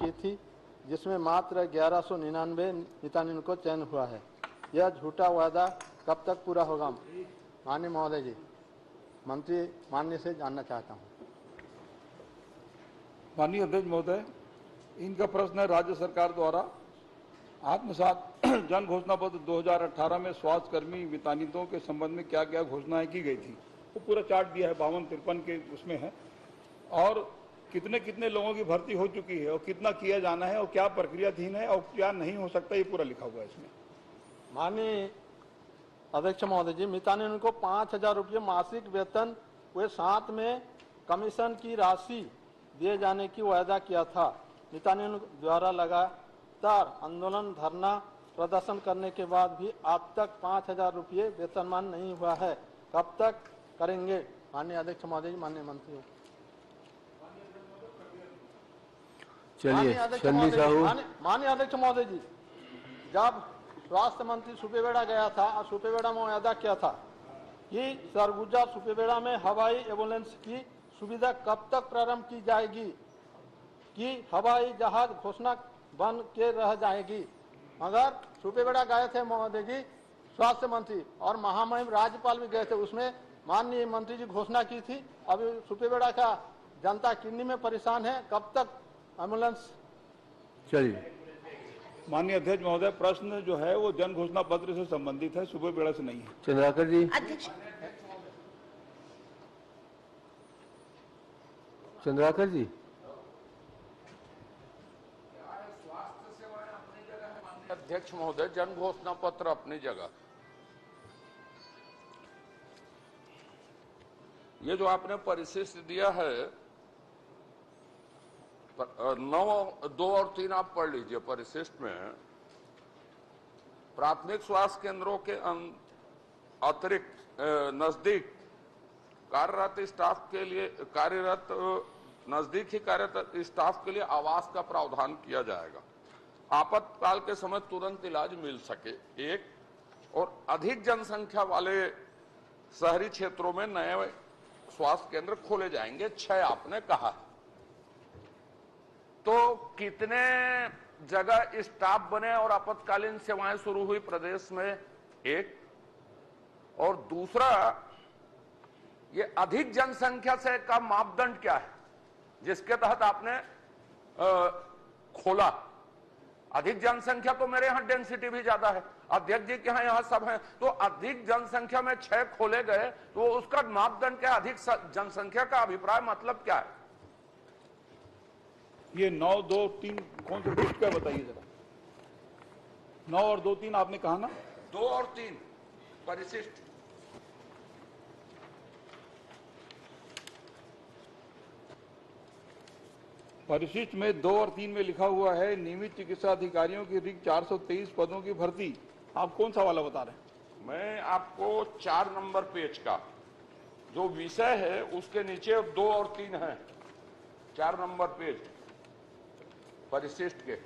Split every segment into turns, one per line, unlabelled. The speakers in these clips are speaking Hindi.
की थी, जिसमें मात्र 1199 मितानिन को चयन हुआ है। यह झूठा वादा कब तक पूरा होगा? माननीय महोदय जी, मंत्री माननीय से जानना चाहता हूँ।
माननीय अध्यक्ष महोदय, इनका प्रश्न है, राज्य सरकार द्वारा आत्मसात जन घोषणा पत्र 2018 में स्वास्थ्य कर्मी मितानिनों के संबंध में क्या क्या घोषणाएं की गई थी? वो पूरा चार्ट दिया है, 52-53 के उसमें है, और कितने कितने लोगों की भर्ती हो चुकी है और कितना किया जाना है और क्या प्रक्रियाधीन है और क्या नहीं हो सकता, ये पूरा लिखा हुआ है इसमें।
माननीय अध्यक्ष महोदय जी, मितानिन को 5,000 रुपये मासिक वेतन वे साथ में कमीशन की राशि दिए जाने की वायदा किया था। मितानिन द्वारा लगातार आंदोलन, धरना प्रदर्शन करने के बाद भी अब तक 5,000 रुपये वेतनमान नहीं हुआ है। कब तक करेंगे? माननीय अध्यक्ष महोदय जी, माननीय मंत्री।
चलिए,
माननीय अध्यक्ष महोदय जी, जब स्वास्थ्य मंत्री सुपेबेड़ा गया था और सुपेबेड़ा में वायदा किया था कि सरगुजा सुपेबेड़ा में हवाई एम्बुलेंस की सुविधा कब तक प्रारंभ की जाएगी, कि हवाई जहाज घोषणा बन के रह जाएगी। मगर सुपेबेड़ा गए थे महोदय जी स्वास्थ्य मंत्री, और महामहिम राज्यपाल भी गए थे, उसमें माननीय मंत्री जी घोषणा की थी। अभी सुपेबेड़ा का जनता किडनी में परेशान है, कब तक एम्बुलेंस?
चलिए,
माननीय अध्यक्ष महोदय, प्रश्न जो है वो जन घोषणा पत्र से संबंधित है, सुपेबेड़ा से नहीं है।
चंद्राकर जी।
अध्यक्ष
चंद्राकर जी,
अध्यक्ष महोदय, जन घोषणा पत्र अपनी जगह। ये जो आपने परिशिष्ट दिया है 9, 2 और 3 आप पढ़ लीजिए। परिशिष्ट में प्राथमिक स्वास्थ्य केंद्रों के अतिरिक्त नजदीक कार्यरत स्टाफ के लिए नजदीक ही कार्यरत स्टाफ के लिए आवास का प्रावधान किया जाएगा। आपातकाल के समय तुरंत इलाज मिल सके, एक, और अधिक जनसंख्या वाले शहरी क्षेत्रों में नए स्वास्थ्य केंद्र खोले जाएंगे, 6 आपने कहा। तो कितने जगह स्टाफ बने और आपातकालीन सेवाएं शुरू हुई प्रदेश में, एक, और दूसरा, ये अधिक जनसंख्या से का मापदंड क्या है जिसके तहत आपने खोला? अधिक जनसंख्या तो मेरे यहां डेंसिटी भी ज्यादा है, अध्यक्ष जी के यहां सब है, तो अधिक जनसंख्या में 6 खोले गए, तो उसका मापदंड क्या? अधिक जनसंख्या का अभिप्राय मतलब क्या है?
ये 9, 2, 3 कौन से पृष्ठ का बताइए जरा। 9 और 2, 3 आपने कहा ना?
2 और 3 परिशिष्ट।
परिशिष्ट में 2 और 3 में लिखा हुआ है नियमित चिकित्सा अधिकारियों की रिक्त 423 पदों की भर्ती। आप कौन सा वाला बता रहे हैं?
मैं आपको 4 नंबर पेज का जो विषय है उसके नीचे 2 और 3 है, 4 नंबर पेज परिशिष्ट के।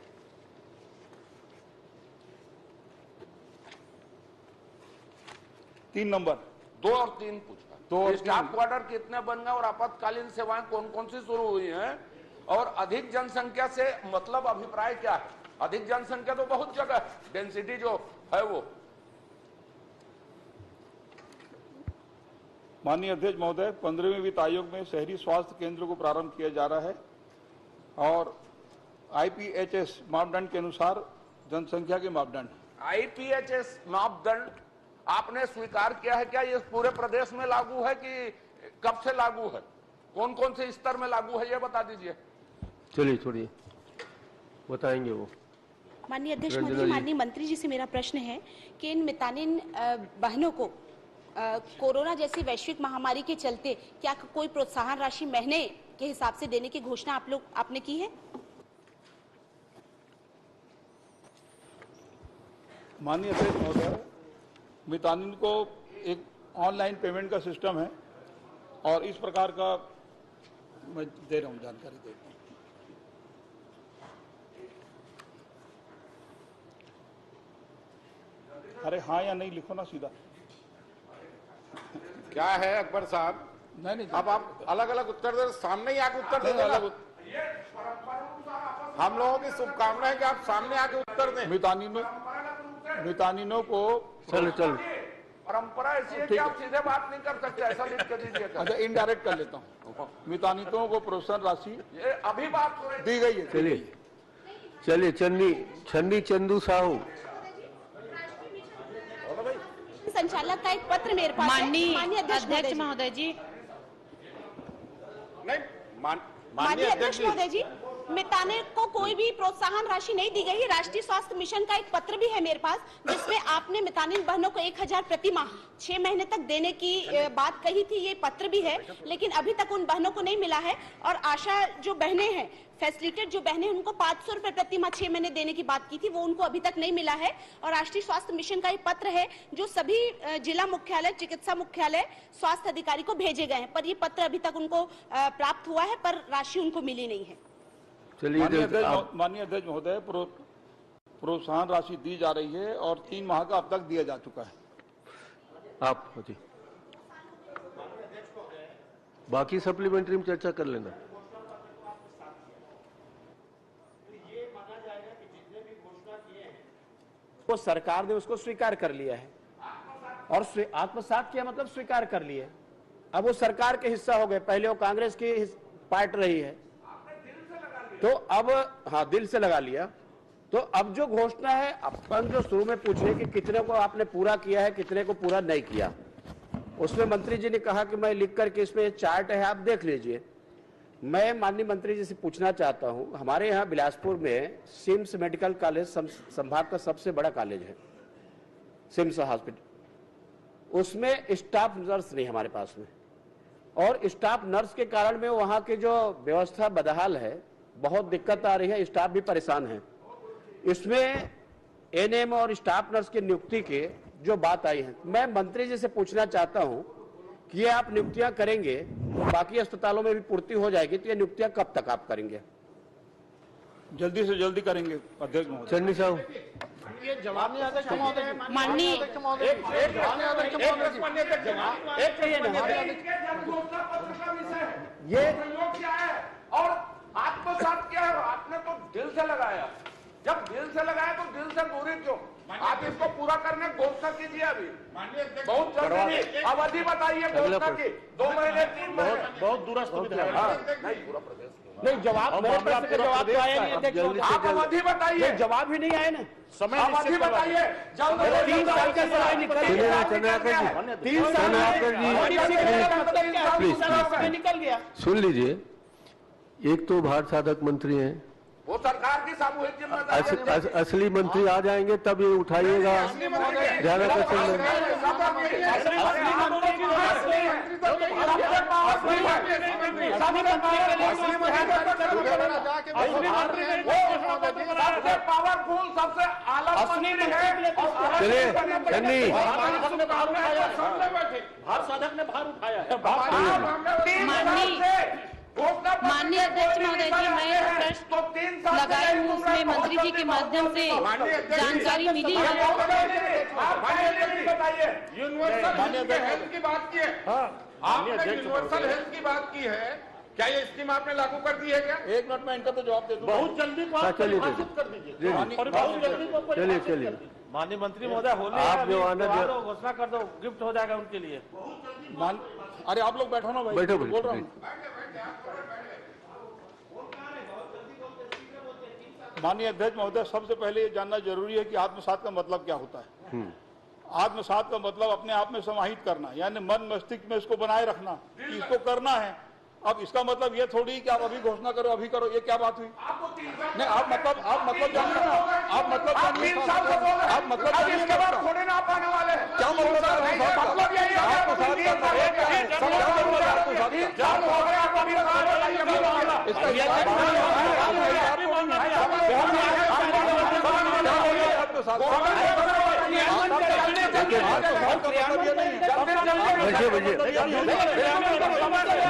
तीन नंबर
2 और 3 पूछा।
2 और
स्टाफ क्वार्टर कितने बन गए और आपातकालीन सेवाएं कौन कौन सी शुरू हुई हैं, और अधिक जनसंख्या से मतलब अभिप्राय क्या है? अधिक जनसंख्या तो बहुत जगह है, डेंसिटी जो है वो।
माननीय अध्यक्ष महोदय, 15वें वित्त आयोग में शहरी स्वास्थ्य केंद्र को प्रारंभ किया जा रहा है और आईपीएचएस मापदंड के अनुसार जनसंख्या के मापदंड।
आईपीएचएस मापदंड आपने स्वीकार किया है क्या? ये पूरे प्रदेश में लागू है कि कब से लागू है? कौन कौन से स्तर में लागू है ये बता दीजिए।
चलिए, छोड़िए, बताएंगे वो।
माननीय अध्यक्ष महोदय, माननीय मंत्री जी से मेरा प्रश्न है कि इन मितानिन बहनों को कोरोना जैसी वैश्विक महामारी के चलते क्या कोई प्रोत्साहन राशि महीने के हिसाब से देने की घोषणा आपने की है?
माननीय अध्यक्ष महोदय, मितानिन को एक ऑनलाइन पेमेंट का सिस्टम है और इस प्रकार का मैं दे रहा हूं, जानकारी दे रहा हूं। अरे हाँ या नहीं लिखो ना सीधा।
क्या है अकबर साहब?
नहीं,
अब आप अलग अलग उत्तर दे, सामने ही आके उत्तर दे।
अलग
ये परंपरा अनुसार आपस
हम लोगों की शुभकामना है कि आप सामने आके उत्तर दें।
मितानिनों को
चलो चलो
परंपरा ऐसी है कि आप सीधे बात नहीं कर सकते, ऐसा लिख के दीजिएगा।
अच्छा इनडायरेक्ट कर लेता हूँ। मितानितों को प्रोत्साहन राशि
ये अभी बात हो रही
दी गई है।
चलिए चलिए छन्नी चंदू साहू।
संचालक का एक पत्र मेरे पास है।
माननीय अध्यक्ष महोदय जी,
नहीं
माननीय अध्यक्ष महोदय जी, मितानिन को कोई भी प्रोत्साहन राशि नहीं दी गई है। राष्ट्रीय स्वास्थ्य मिशन का एक पत्र भी है मेरे पास, जिसमें आपने मितानिन बहनों को 1000 प्रति माह 6 महीने तक देने की बात कही थी। ये पत्र भी है, लेकिन अभी तक उन बहनों को नहीं मिला है। और आशा जो बहनें हैं, फैसिलिटेट जो बहनें, उनको 500 रुपए प्रति माह 6 महीने देने की बात की थी, वो उनको अभी तक नहीं मिला है। और राष्ट्रीय स्वास्थ्य मिशन का एक पत्र है जो सभी जिला मुख्यालय, चिकित्सा मुख्यालय, स्वास्थ्य अधिकारी को भेजे गए हैं, पर ये पत्र अभी तक उनको प्राप्त हुआ है, पर राशि उनको मिली नहीं है।
चलिए
माननीय अध्यक्ष महोदय, प्रोत्साहन राशि दी जा रही है और 3 माह का अब तक दिया जा चुका है।
आप जी बाकी सप्लीमेंट्री में चर्चा कर लेना।
वो सरकार ने उसको स्वीकार कर लिया है और आत्मसात किया मतलब स्वीकार कर लिया। अब वो सरकार के हिस्सा हो गए, पहले वो कांग्रेस की पार्ट रही है, तो अब हाँ दिल से लगा लिया। तो अब जो घोषणा है, अपन जो शुरू में पूछे कि कितने को आपने पूरा किया है, कितने को पूरा नहीं किया, उसमें मंत्री जी ने कहा कि मैं लिख करके इसमें चार्ट है, आप देख लीजिए। मैं माननीय मंत्री जी से पूछना चाहता हूं, हमारे यहाँ बिलासपुर में सिम्स मेडिकल कॉलेज संभाग का सबसे बड़ा कॉलेज है, सिम्स हॉस्पिटल। उसमें स्टाफ नर्स नहीं हमारे पास में, और स्टाफ नर्स के कारण में वहां की जो व्यवस्था बदहाल है, बहुत दिक्कत आ रही है, स्टाफ भी परेशान है। इसमें एनएम और स्टाफ नर्स की नियुक्ति के जो बात आई है, मैं मंत्री जी से पूछना चाहता हूं कि ये आप नियुक्तियां करेंगे तो बाकी अस्पतालों में भी पूर्ति हो जाएगी, तो ये नियुक्तियां कब तक आप करेंगे?
जल्दी से जल्दी करेंगे अध्यक्ष महोदय।
चन्नी साहू
माननीय अध्यक्ष महोदय,
माननीय
ये प्रयोग क्या है और आत्मसात क्या है? आपने तो दिल से लगाया, जब दिल से लगाया तो दिल से दूरी क्यों? आप इसको पूरा करने घोषणा कीजिए अभी, बहुत जल्दी अवधि बताइए घोषणा की, 2 महीने 3 महीने, बहुत दूरस्थ नहीं जवाब, मेरे प्रश्न का जवाब तो आया नहीं अध्यक्ष, आप अवधि बताइए, जवाब ही नहीं आया ना, समय अवधि बताइए, जल्द 3 साल का समय निकल गया।
सुन लीजिए, एक तो भारत साधक मंत्री हैं,
वो सरकार की सामूहिक जिम्मेदारी।
असली मंत्री आ जाएंगे तब ये उठाइएगा, ज्यादा क्वेश्चन
पावरफुल सबसे आला मंत्री है।
चलिए चन्नी,
भारत साधक ने भार उठाया है।
माननीय अध्यक्ष महोदय जी, मैं प्रश्न लगाई हूँ, उसमें मंत्री जी के माध्यम से जानकारी मिली है।
यूनिवर्सल हेल्थ की बात की है, आपने यूनिवर्सल हेल्थ की बात की है, क्या ये स्कीम आपने लागू कर दी है क्या?
1 मिनट में इनका तो जवाब दे दूं।
बहुत जल्दी
चलिए
कर दीजिए और बहुत जल्दी
चलिए चलिए
माननीय मंत्री महोदय, होने
आप जो आना
घोषणा कर दो, गिफ्ट हो जाएगा उनके लिए।
अरे आप लोग बैठो ना भाई,
बैठो
बोल रहा हूँ। माननीय अध्यक्ष महोदय, सबसे पहले ये जानना जरूरी है कि आत्मसात का मतलब क्या होता है। आत्मसात का मतलब अपने आप में समाहित करना, यानी मन मस्तिष्क में इसको बनाए रखना कि इसको करना है। अब इसका मतलब ये थोड़ी कि आप अभी घोषणा करो, अभी करो, ये क्या बात हुई? नहीं, आप मतलब जानिए ना, आप मतलब जानिए, आप मतलब जानिए,
इसके बाद थोड़े ना पाने वाले हैं।
क्या मतलब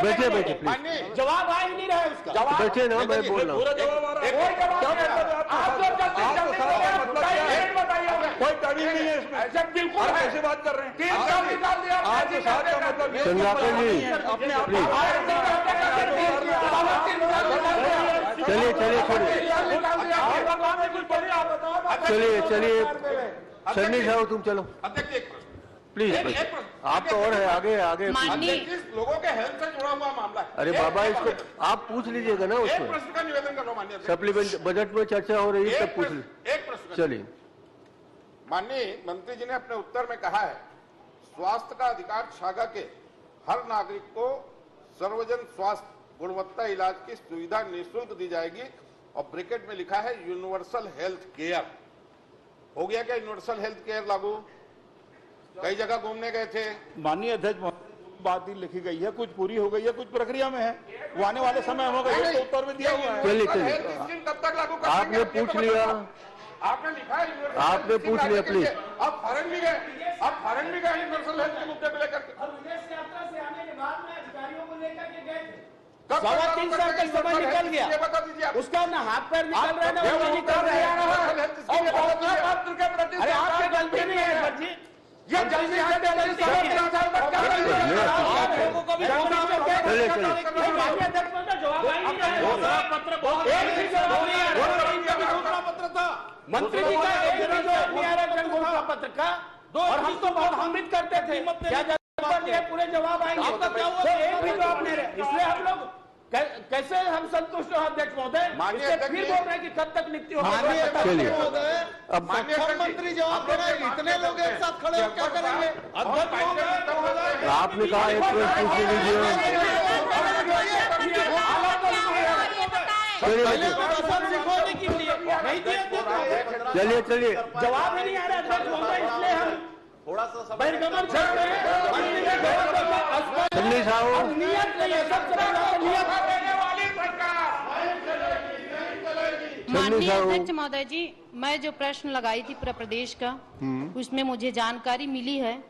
बैठे बैठे प्लीज,
जवाब आ ही नहीं रहा है उसका।
बैठे ना, मैं बोल रहा हूँ।
कोई दलील नहीं है इसमें, बिल्कुल कैसे बात कर रहे हैं? आत्मसात का मतलब
चंद्राकर जी
अपने आप
प्लीज, चलिए चलिए छोड़िए। चलिए चलिए सन्नी साहब तुम चलो
अध्यक्ष एक प्रश्न
प्लीज आप तो और है आगे आगे
लोगों के हेल्थ से जुड़ा हुआ मामला है।
अरे बाबा इसको आप पूछ लीजिएगा ना
एक
उसमें
प्रश्न का निवेदन कर लो माननीय अध्यक्ष।
सप्लीमेंट बजट में चर्चा हो रही है तब पूछ लीजिए।
एक प्रश्न
चलिए
माननीय मंत्री जी ने अपने उत्तर में कहा है स्वास्थ्य का अधिकार छागा के हर नागरिक को सर्वजन स्वास्थ्य गुणवत्ता इलाज की सुविधा निःशुल्क दी जाएगी और ब्रैकेट में लिखा है यूनिवर्सल हेल्थ केयर। हो गया क्या यूनिवर्सल हेल्थ केयर लागू? कई जगह घूमने गए थे।
माननीय अध्यक्ष बात ही लिखी गई है, कुछ पूरी हो गई है, कुछ प्रक्रिया में है, वो आने वाले समय में होगा, तो उत्तर में दिया हुआ है।
चलिए
कब तक लागू कर
आपने पूछ लिया,
आपने लिखा है
आपने पूछ लिया प्लीज।
अब फॉरेन भी गए, अब फॉरेन भी गए यूनिवर्सल हेल्थ के मुद्दे को लेकर।
सवा 3 साल का समय निकल गया,
बता दीजिए
उसका ना हाथ पैर निकल रहे ना वो निकल रहे हैं। अरे आपकी गलती नहीं है सर जी,
ये जल्दी
मंत्री जी का एक जन घोषणा पत्र का और हम तो बहुत अमृत करते थे, क्या पूरे जवाब आएंगे तो एक भी जवाब नहीं रहे, इसलिए हम लोग कैसे हम संतुष्ट हो अध्यक्ष महोदय। फिर बोल रहे हैं कि कब तक नियुक्ति
चलिए अब
मंत्री जवाब दे रहे हैं, इतने लोग एक साथ खड़े हो क्या करेंगे?
आपने कहा एक प्रश्न पूछ लीजिए। चलिए चलिए
जवाब नहीं आ रहा अध्यक्ष महोदय, इसलिए हम थोड़ा सा बहिर्गमन कर रहे हैं।
सन्नी साहब
नियत नहीं है, सबसे पहले नियत वाली सरकार।
माननीय अध्यक्ष महोदय जी, मैं जो प्रश्न लगाई थी पूरे प्रदेश का, उसमें मुझे जानकारी मिली है।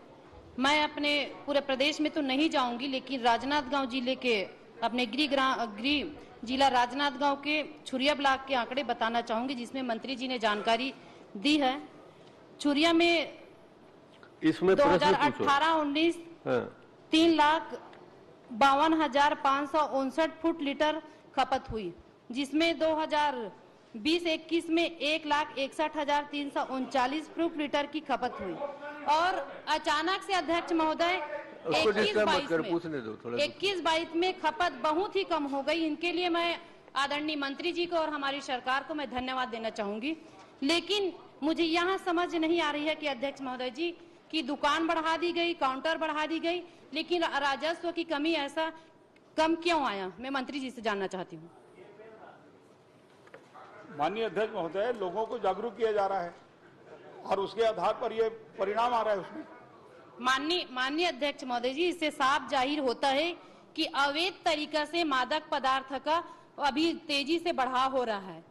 मैं अपने पूरे प्रदेश में तो नहीं जाऊंगी, लेकिन राजनांदगांव जिले के अपने गृह जिला राजनांदगांव के छुरिया ब्लॉक के आंकड़े बताना चाहूंगी, जिसमें मंत्री जी ने जानकारी दी है। छुरिया में
इसमें
2018-19 3,52,559 फुट लीटर खपत हुई, जिसमें 2020-21 में 1,61,339 फुट लीटर की खपत हुई और अचानक से अध्यक्ष महोदय 21-22 में खपत बहुत ही कम हो गई। इनके लिए मैं आदरणीय मंत्री जी को और हमारी सरकार को मैं धन्यवाद देना चाहूंगी। लेकिन मुझे यहाँ समझ नहीं आ रही है कि अध्यक्ष महोदय जी की दुकान बढ़ा दी गई, काउंटर बढ़ा दी गई, लेकिन राजस्व की कमी ऐसा कम क्यों आया? मैं मंत्री जी से जानना चाहती हूँ।
माननीय अध्यक्ष महोदय, लोगों को जागरूक किया जा रहा है और उसके आधार पर ये परिणाम आ रहा है उसमें।
माननीय अध्यक्ष महोदय जी, इससे साफ जाहिर होता है कि अवैध तरीका से मादक पदार्थ का अभी तेजी से बढ़ाव हो रहा है।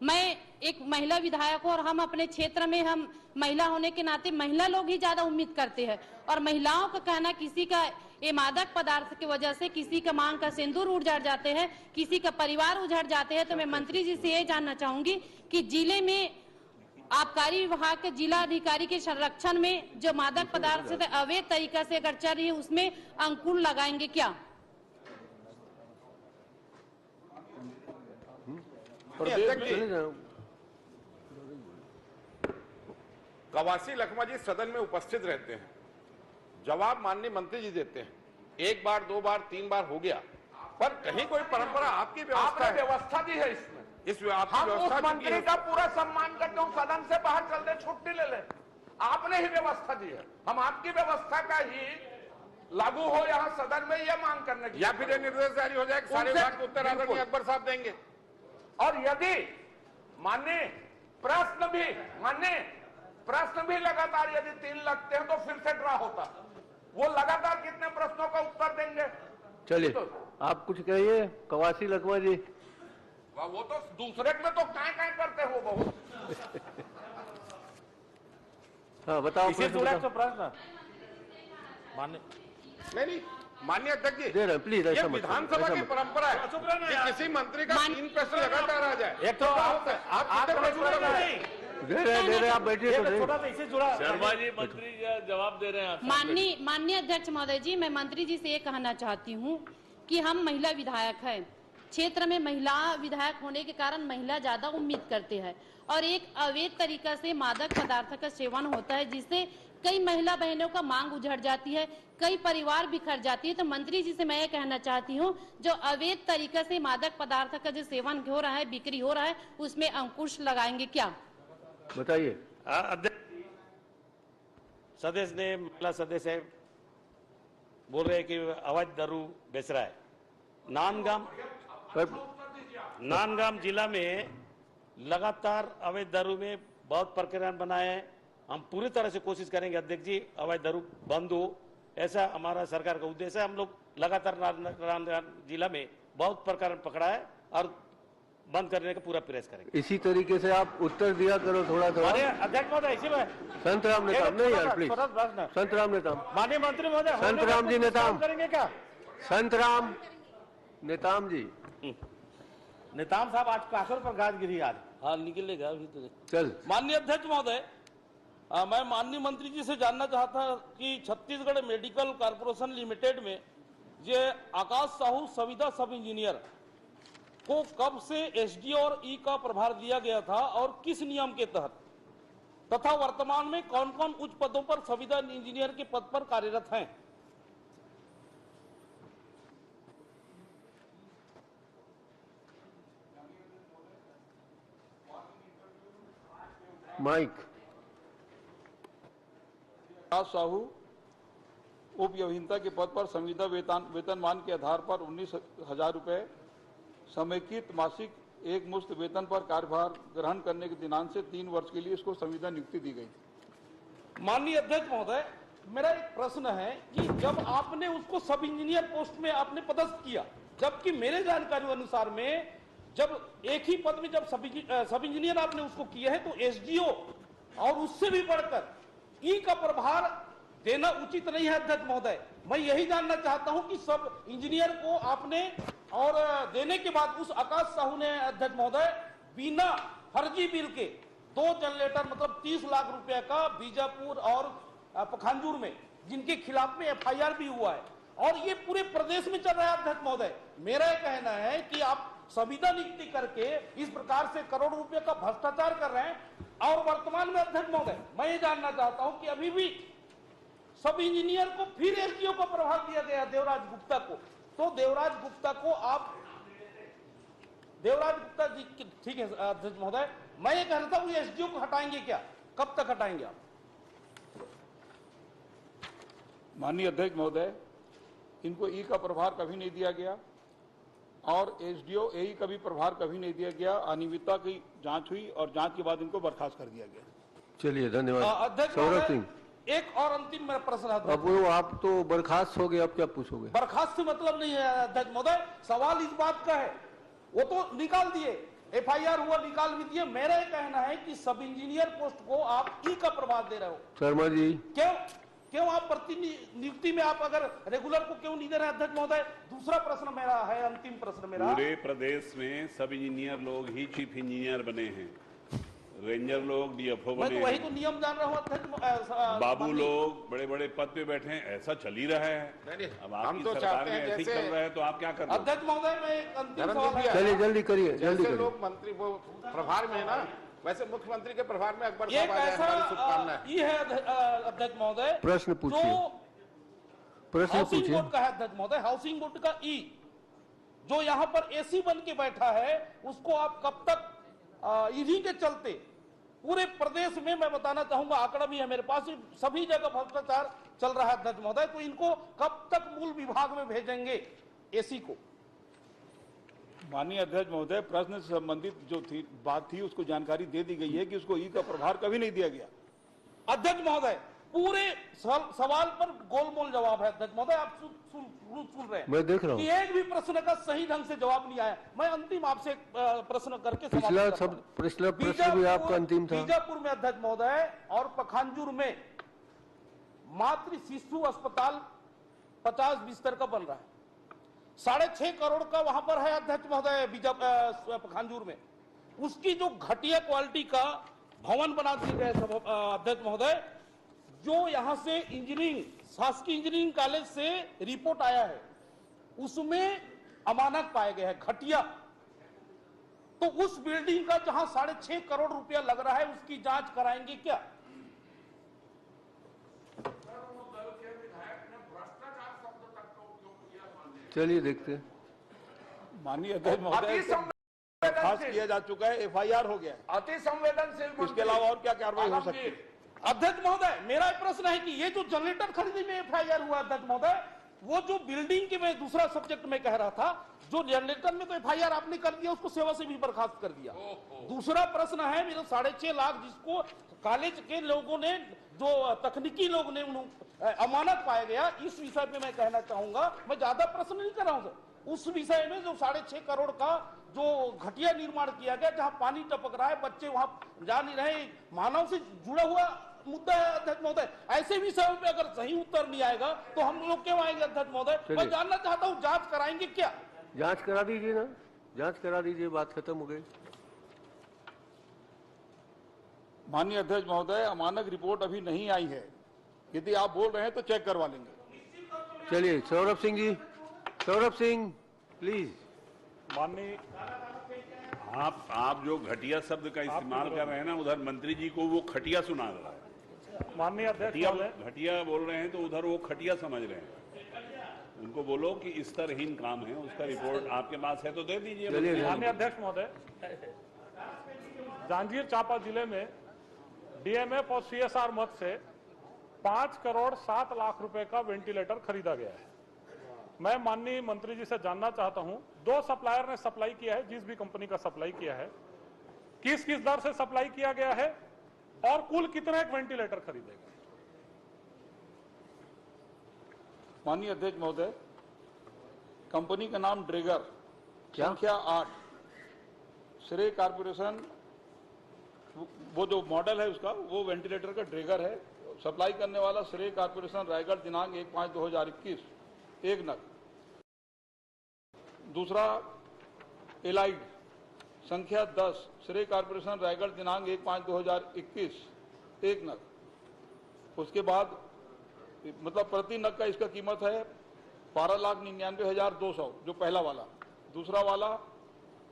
मैं एक महिला विधायक हूँ और हम अपने क्षेत्र में हम महिला होने के नाते महिला लोग ही ज्यादा उम्मीद करते हैं और महिलाओं का कहना किसी का ये मादक पदार्थ की वजह से किसी का मांग का सिंदूर उजड़ जाते हैं, किसी का परिवार उजड़ जाते हैं। तो मैं मंत्री जी से ये जानना चाहूंगी कि जिले में आबकारी विभाग के जिला अधिकारी के संरक्षण में जो मादक पदार्थ से अवैध तरीका से अगर चल रही है उसमें अंकुश लगाएंगे क्या?
कवासी लखमा जी सदन में उपस्थित रहते हैं, जवाब माननीय मंत्री जी देते हैं। एक बार, दो बार, 3 बार हो गया, पर कहीं कोई परंपरा आपकी व्यवस्था दी है इसमें। इस व्यवस्था मंत्री का पूरा सम्मान करते हो, सदन से बाहर चल दे, छुट्टी ले ले, आपने ही व्यवस्था दी है। हम आपकी व्यवस्था का ही लागू हो यहाँ सदन में यह मांग करने की, या फिर ये निर्देश जारी हो जाए सारे विभाग के उत्तर आदरणीय अकबर साहब देंगे। और यदि माननीय प्रश्न भी लगातार यदि 3 लगते हैं तो फिर से ड्रा होता। वो लगातार कितने प्रश्नों का उत्तर देंगे?
चलिए आप कुछ कहिए कवासी लखमा जी।
वो तो दूसरे में तो काय करते हो बहुत।
हाँ बताओ
प्रश्न।
नहीं माननीय अध्यक्ष जी,
दे रहे प्लीज।
ये विधानसभा की परंपरा है कि किसी मंत्री का 3 प्रश्न लगातार आ जाए।
एक तो आप
दे रहे आप बैठिए तो
शर्मा जी मंत्री जवाब दे रहे हैं।
माननीय अध्यक्ष महोदय जी, मैं मंत्री जी से ये कहना चाहती हूँ कि हम महिला विधायक हैं, क्षेत्र में महिला विधायक होने के कारण महिला ज्यादा उम्मीद करते हैं और एक अवैध तरीका से मादक पदार्थ का सेवन होता है, जिससे कई महिला बहनों का मांग उजड़ जाती है, कई परिवार बिखर जाती है। तो मंत्री जी से मैं ये कहना चाहती हूँ, जो अवैध तरीका से मादक पदार्थ का जो सेवन हो रहा है, बिक्री हो रहा है, उसमें अंकुश लगाएंगे क्या?
बताइए।
सदस्य ने, महिला सदस्य है, बोल रहे हैं कि अवैध दारू बेच रहा है। नानगाम जिला में लगातार अवैध दारू में बहुत प्रकरण बनाए हैं। हम पूरी तरह से कोशिश करेंगे अध्यक्ष जी, अवैध दारू बंद हो, ऐसा हमारा सरकार का उद्देश्य है। हम लोग लगातार नानगाम जिला में बहुत प्रकरण पकड़ा है और बंद करने का पूरा प्रयास करेंगे।
इसी तरीके से आप उत्तर दिया करो थोड़ा थोड़ा।
अध्यक्ष महोदय, इसी में
संतराम नेताम नहीं यार, प्लीज। संतराम नेताम,
माननीय मंत्री महोदय,
संतराम जी नेताम
करेंगे क्या?
संतराम नेताम जी,
नेताम साहब आज कासर पर गाज गिरी आज। हाँ, निकलेगा अभी तो।
चल।
माननीय अध्यक्ष महोदय, मैं माननीय मंत्री जी से जानना चाहता कि छत्तीसगढ़ मेडिकल कॉर्पोरेशन लिमिटेड में ये आकाश साहू संविदा सब इंजीनियर को कब से एसडीओ और ई का प्रभार दिया गया था और किस नियम के तहत, तथा वर्तमान में कौन कौन उच्च पदों पर संविदा इंजीनियर के पद पर कार्यरत हैं?
माइक।
आकाश साहू उप अभियंता के पद पर संविदा वेतनमान के आधार पर 19,000 रुपए समेकित मासिक एक मुश्त वेतन पर कार्यभार ग्रहण करने के दिनांक से 3 वर्ष के लिए इसको संविदा नियुक्ति दी गई।
माननीय अध्यक्ष महोदय, मेरा एक प्रश्न है कि जब आपने उसको सब इंजीनियर पोस्ट में आपने पदस्थ किया, जबकि मेरे जानकारी अनुसार में जब एक ही पद में जब सब इंजीनियर आपने उसको किया है, तो एसडीओ और उससे भी बढ़कर ई का प्रभार देना उचित नहीं है। अध्यक्ष महोदय, मैं यही जानना चाहता हूं कि सब इंजीनियर को आपने और देने के बाद उस आकाश साहू ने अध्यक्ष महोदय बिना फर्जी बिल के 2 जनरेटर मतलब 30 लाख रुपए का बीजापुर और पखांजूर में, जिनके खिलाफ में एफआईआर भी हुआ है और ये पूरे प्रदेश में चल रहा है। अध्यक्ष महोदय, मेरा यह कहना है कि आप संविदा नियुक्ति करके इस प्रकार से करोड़ों रुपए का भ्रष्टाचार कर रहे हैं और वर्तमान में अध्यक्ष महोदय मैं ये जानना चाहता हूं कि अभी भी सब इंजीनियर को फिर एसडीओ का प्रभार दिया गया देवराज गुप्ता को, तो देवराज गुप्ता जी, ठीक है अध्यक्ष महोदय, मैं ये कह रहा था एसडीओ को हटाएंगे क्या, कब तक हटाएंगे आप?
माननीय अध्यक्ष महोदय, इनको ई का प्रभार कभी नहीं दिया गया और एसडीओ एई का भी प्रभार कभी नहीं दिया गया। अनियमितता की जांच हुई और जांच के बाद इनको बर्खास्त कर दिया गया।
चलिए, धन्यवाद।
अध्यक्ष
सौरभ सिंह,
एक और अंतिम मेरा प्रश्न है।
अब वो आप तो बर्खास्त हो गए, अब क्या पूछोगे?
बर्खास्त से मतलब नहीं है अध्यक्ष महोदय, सवाल इस बात का है, वो तो निकाल दिए, एफआईआर हुआ, निकाल भी दिए। मेरा ये कहना है कि सब इंजीनियर पोस्ट को आप ई का प्रभार दे रहे हो।
शर्मा जी,
क्यों आप प्रतिनियुक्ति में आप अगर रेगुलर को क्यों नहीं दे रहे अध्यक्ष महोदय? दूसरा प्रश्न मेरा है, अंतिम प्रश्न मेरा,
पूरे प्रदेश में सब इंजीनियर लोग ही चीफ इंजीनियर बने हैं, रेंजर लोग डीएफओ बने,
मैं तो वही तो नियम जान रहा हूँ अध्यक्ष।
बाबू लोग बड़े बड़े पद पे बैठे हैं, ऐसा चल ही रहा है। अब आपकी
तो
सरकार
चाहते
में
हैं
ऐसे ही
जैसे-
चल रहा है तो आप क्या कर रहे हो?
अध्यक्ष महोदय, मैं एक अंतिम सवाल है।
चलिए जल्दी करिए, जल्दी
जैसे
करिए।
लोग मंत्री वो प्रभार में है ना, वैसे मुख्यमंत्री के प्रभार में अकबर
ये
साहब आ जाए, हमारी
कैसा
शुभकामनाएं।
ये है अध्यक्ष महोदय,
प्रश्न पूछिए, प्रश्न
हाउसिंग
पूछिए।
बोर्ड का है अध्यक्ष महोदय, हाउसिंग बोर्ड का ई जो यहाँ पर एसी बन के बैठा है, उसको आप कब तक इन्हीं के चलते पूरे प्रदेश में, मैं बताना चाहूंगा, आंकड़ा भी है मेरे पास, सभी जगह भ्रष्टाचार चल रहा है अध्यक्ष महोदय, तो इनको कब तक मूल विभाग में भेजेंगे एसी को?
माननीय अध्यक्ष महोदय, प्रश्न से संबंधित जो बात थी उसको जानकारी दे दी गई है कि उसको ई का प्रभार कभी नहीं दिया गया।
अध्यक्ष महोदय, पूरे सवाल पर गोलमोल जवाब है अध्यक्ष महोदय, आप सुन रहे हैं,
मैं देख रहा हूं।
कि एक भी प्रश्न का सही ढंग से जवाब नहीं आया। मैं अंतिम आपसे एक प्रश्न करके
पिछला प्रश्न भी आपका अंतिम था।
बीजापुर में अध्यक्ष महोदय और पखांजूर में मातृ शिशु अस्पताल 50 बिस्तर का बन रहा है, 6.5 करोड़ का वहां पर है अध्यक्ष महोदय पखांजूर में। उसकी जो घटिया क्वालिटी का भवन बना दिए गए अध्यक्ष महोदय, जो यहां से इंजीनियरिंग शासकीय इंजीनियरिंग कॉलेज से रिपोर्ट आया है, उसमें अमानक पाया गया है, घटिया। तो उस बिल्डिंग का जहां 6.5 करोड़ रुपया लग रहा है उसकी जांच कराएंगे क्या?
चलिए देखते हैं।
माननीय अध्यक्ष महोदय, खास किया जा चुका है, एफआईआर हो गया है,
अति संवेदनशील।
इसके अलावा और क्या कार्रवाई हो सकती है?
अध्यक्ष महोदय, मेरा प्रश्न है कि ये जो जनरेटर खरीदी में एफआईआर हुआ अध्यक्ष महोदय, वो जो बिल्डिंग के मैं दूसरा सब्जेक्ट में कह रहा था, जो जनरेटर में तो एफआईआर आपने कर दिया, उसको सेवा से भी बर्खास्त कर दिया। दूसरा प्रश्न है मेरा 6.5 लाख जिसको कॉलेज के लोगों ने, जो तकनीकी लोग ने अमानत पाया गया, इस विषय पे मैं कहना चाहूंगा, मैं ज्यादा प्रश्न नहीं कर रहा हूं सर, उस विषय में जो 6.5 करोड़ का जो घटिया निर्माण किया गया, जहां पानी टपक रहा है, बच्चे वहां जा नहीं रहे, मानव से जुड़ा हुआ मुद्दा है अध्यक्ष महोदय। ऐसे विषयों पे अगर सही उत्तर नहीं आएगा तो हम लोग क्यों आएंगे अध्यक्ष महोदय? मैं जानना चाहता हूँ, जांच कराएंगे क्या?
जांच करा दीजिए ना, जांच करा दीजिए, बात खत्म हो गई।
माननीय अध्यक्ष महोदय, अमानक रिपोर्ट अभी नहीं आई है, यदि आप बोल रहे हैं तो चेक करवा लेंगे।
चलिए सौरभ सिंह जी, सौरभ सिंह प्लीज।
माननीय आप जो घटिया शब्द का इस्तेमाल कर रहे हैं ना, उधर मंत्री जी को वो खटिया सुना रहा है।
माननीय अध्यक्ष,
घटिया बोल रहे हैं तो उधर वो खटिया समझ रहे हैं। उनको बोलो कि स्तरहीन काम है, उसका रिपोर्ट आपके पास है तो दे दीजिए।
माननीय अध्यक्ष महोदय, जांजगीर चांपा जिले में डीएमएफ और सीएसआर मद से 5 करोड़ 7 लाख रुपए का वेंटिलेटर खरीदा गया है। मैं माननीय मंत्री जी से जानना चाहता हूं, 2 सप्लायर ने सप्लाई किया है, जिस भी कंपनी का सप्लाई किया है, किस किस दर से सप्लाई किया गया है और कुल कितने वेंटिलेटर खरीदे गए?
माननीय अध्यक्ष महोदय, कंपनी का नाम ड्रेगर, संख्या 8, श्रेय कारपोरेशन, वो जो मॉडल है उसका, वो वेंटिलेटर का ड्रेगर है। सप्लाई करने वाला श्रेय कारपोरेशन रायगढ़, दिनांक 1/5/2021, 1 नग। दूसरा एलाइड, संख्या 10, श्रेय कारपोरेशन रायगढ़, दिनांक 1/5/2021, 1 नग। उसके बाद मतलब प्रति नग का इसका कीमत है 12,99,200, जो पहला वाला। दूसरा वाला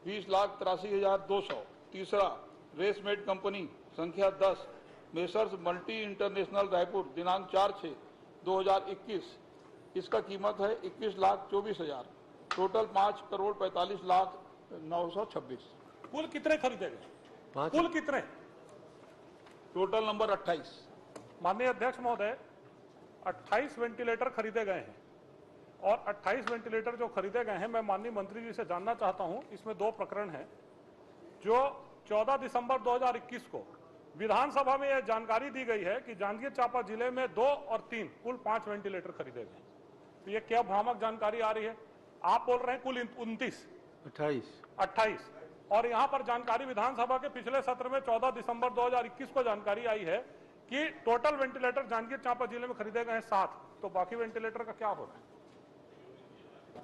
20,83,200। तीसरा रेसमेड कंपनी, संख्या 10, मेसर्स मल्टी इंटरनेशनल रायपुर, दिनांक 4/6/2021, इसका कीमत है 21,24,000। टोटल 5,45,09,26।
कुल कितने खरीदे गए? कुल कितने?
Total number 28।
माननीय अध्यक्ष महोदय, 28 वेंटिलेटर खरीदे गए हैं और 28 वेंटिलेटर जो खरीदे गए हैं, मैं माननीय मंत्री जी से जानना चाहता हूं, इसमें 2 प्रकरण हैं। जो 14 दिसंबर 2021 को विधानसभा में यह जानकारी दी गई है कि जांजगीर चांपा जिले में 2 और 3 कुल 5 वेंटिलेटर खरीदे गए। तो ये क्या भ्रामक जानकारी आ रही है? आप बोल रहे हैं कुल 28 और यहां पर जानकारी विधानसभा के पिछले सत्र में 14 दिसंबर 2021 को जानकारी आई है कि टोटल वेंटिलेटर जांजगीर चांपा जिले में खरीदे गए हैं 7। तो बाकी वेंटिलेटर का क्या हो रहा है?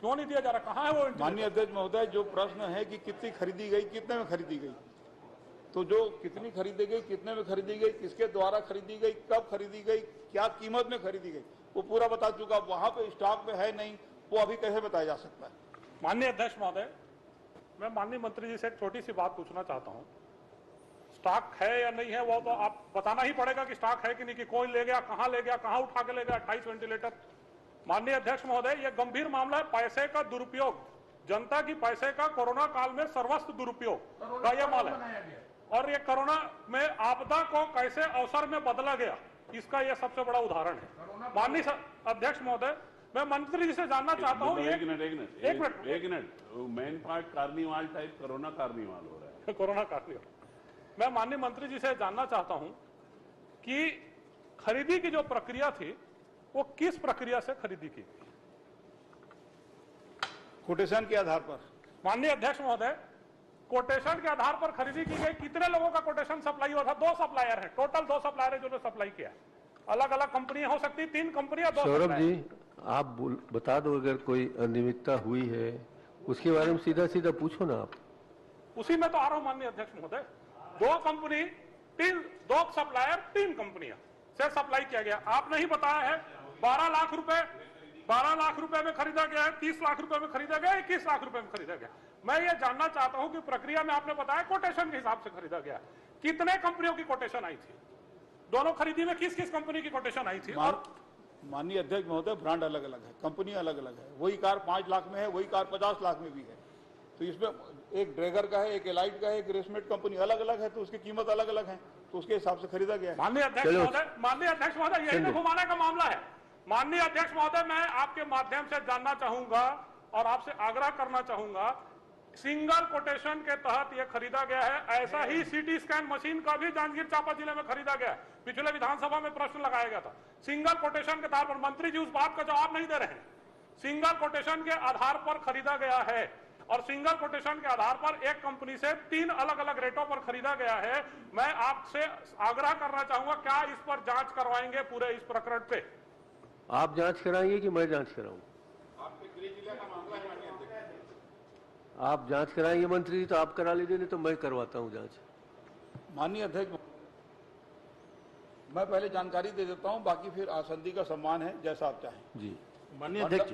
क्यों नहीं दिया जा रहा? कहां है वो?
माननीय अध्यक्ष महोदय, जो प्रश्न है कि कितनी खरीदी गई, कितने में खरीदी गई, तो जो कितनी खरीदी गई, कितने में खरीदी गई, किसके द्वारा खरीदी गई, कब खरीदी गई, क्या कीमत में खरीदी गई, वो पूरा बता चुका। वहां पे स्टॉक में है नहीं, वो अभी कैसे बताया जा सकता है?
माननीय अध्यक्ष महोदय, मैं माननीय मंत्री जी से एक छोटी सी बात पूछना चाहता हूं। स्टॉक है या नहीं है वो तो आप बताना ही पड़ेगा कि स्टॉक है कि नहीं, कि कोई ले गया, कहां ले गया, कहां उठा के ले गया 28 वेंटिलेटर। माननीय अध्यक्ष महोदय, यह गंभीर मामला है, पैसे का दुरुपयोग, जनता की पैसे का कोरोना काल में सर्वस्व दुरुपयोग का यह मामला है। और ये कोरोना में आपदा को कैसे अवसर में बदला गया, इसका यह सबसे बड़ा उदाहरण है। माननीय अध्यक्ष महोदय, मैं मंत्री जी से जानना चाहता हूँ,
एक minute, main part carnival type corona carnival हो रहा है।
Corona carnival. मैं माननीय मंत्री जी से जानना चाहता हूं कि खरीदी की जो प्रक्रिया थी वो किस प्रक्रिया से खरीदी की?
कोटेशन के आधार पर।
माननीय अध्यक्ष महोदय, कोटेशन के आधार पर खरीदी की गई। कितने लोगों का कोटेशन सप्लाई हुआ था? 2 सप्लायर है, टोटल 2 सप्लायर है जो सप्लाई किया। अलग अलग कंपनियां हो सकती, 3 कंपनियां, 2
सौरभ जी, आप बता दो अगर कोई अनियमितता हुई है, उसके बारे में सीधा सीधा पूछो ना आप।
उसी में तो आ रहा हूं माननीय अध्यक्ष महोदय। 2 कंपनी, 2 सप्लायर, 3 कंपनियां से सप्लाई किया गया। आपने ही बताया है 12 लाख रुपए
12 लाख रुपए में खरीदा गया है, 30 लाख रुपए में खरीदा गया, 21 लाख रुपए में खरीदा गया। मैं ये जानना चाहता हूं कि प्रक्रिया में आपने बताया कोटेशन के हिसाब से खरीदा गया, कितने कंपनियों की कोटेशन आई थी, दोनों खरीदी में किस किस कंपनी की कोटेशन आई थी? और
माननीय अध्यक्ष महोदय, ब्रांड अलग अलग है, कंपनी अलग अलग है। वही कार 5 लाख में है, वही कार 50 लाख में भी है। तो इसमें एक ड्रैगर का है, एक एलाइट का है, एक रेसमेट कंपनी अलग अलग है, तो उसकी कीमत अलग अलग है, तो उसके हिसाब से खरीदा गया है।
माननीय अध्यक्ष महोदय यही तो घुमाने का मामला है। माननीय अध्यक्ष महोदय, मैं आपके माध्यम से जानना चाहूंगा और आपसे आग्रह करना चाहूंगा, सिंगल कोटेशन के तहत यह खरीदा गया है। ऐसा ही सीटी स्कैन मशीन का भी जांजगीर चांपा जिले में खरीदा गया है। पिछले विधानसभा में प्रश्न लगाया गया था, सिंगल कोटेशन के आधार पर। मंत्री जी उस बात का जवाब नहीं दे रहे हैं। सिंगल कोटेशन के आधार पर खरीदा गया है और सिंगल कोटेशन के आधार पर एक कंपनी से 3 अलग अलग रेटों पर खरीदा गया है। मैं आपसे आग्रह करना चाहूंगा, क्या इस पर जांच करवाएंगे पूरे इस प्रकरण पे?
आप जांच कराएंगे कि मैं जांच कराऊं?
आपके गृह जिला का मामला है माननीय अध्यक्ष।
आप जांच कराएंगे मंत्री जी, तो आप करा लीजिए, नहीं तो मैं करवाता हूं जांच।
माननीय अध्यक्ष, मैं पहले जानकारी दे देता हूं, बाकी फिर आसंदी का सम्मान है, जैसा आप चाहें।
जी
माननीय अध्यक्ष,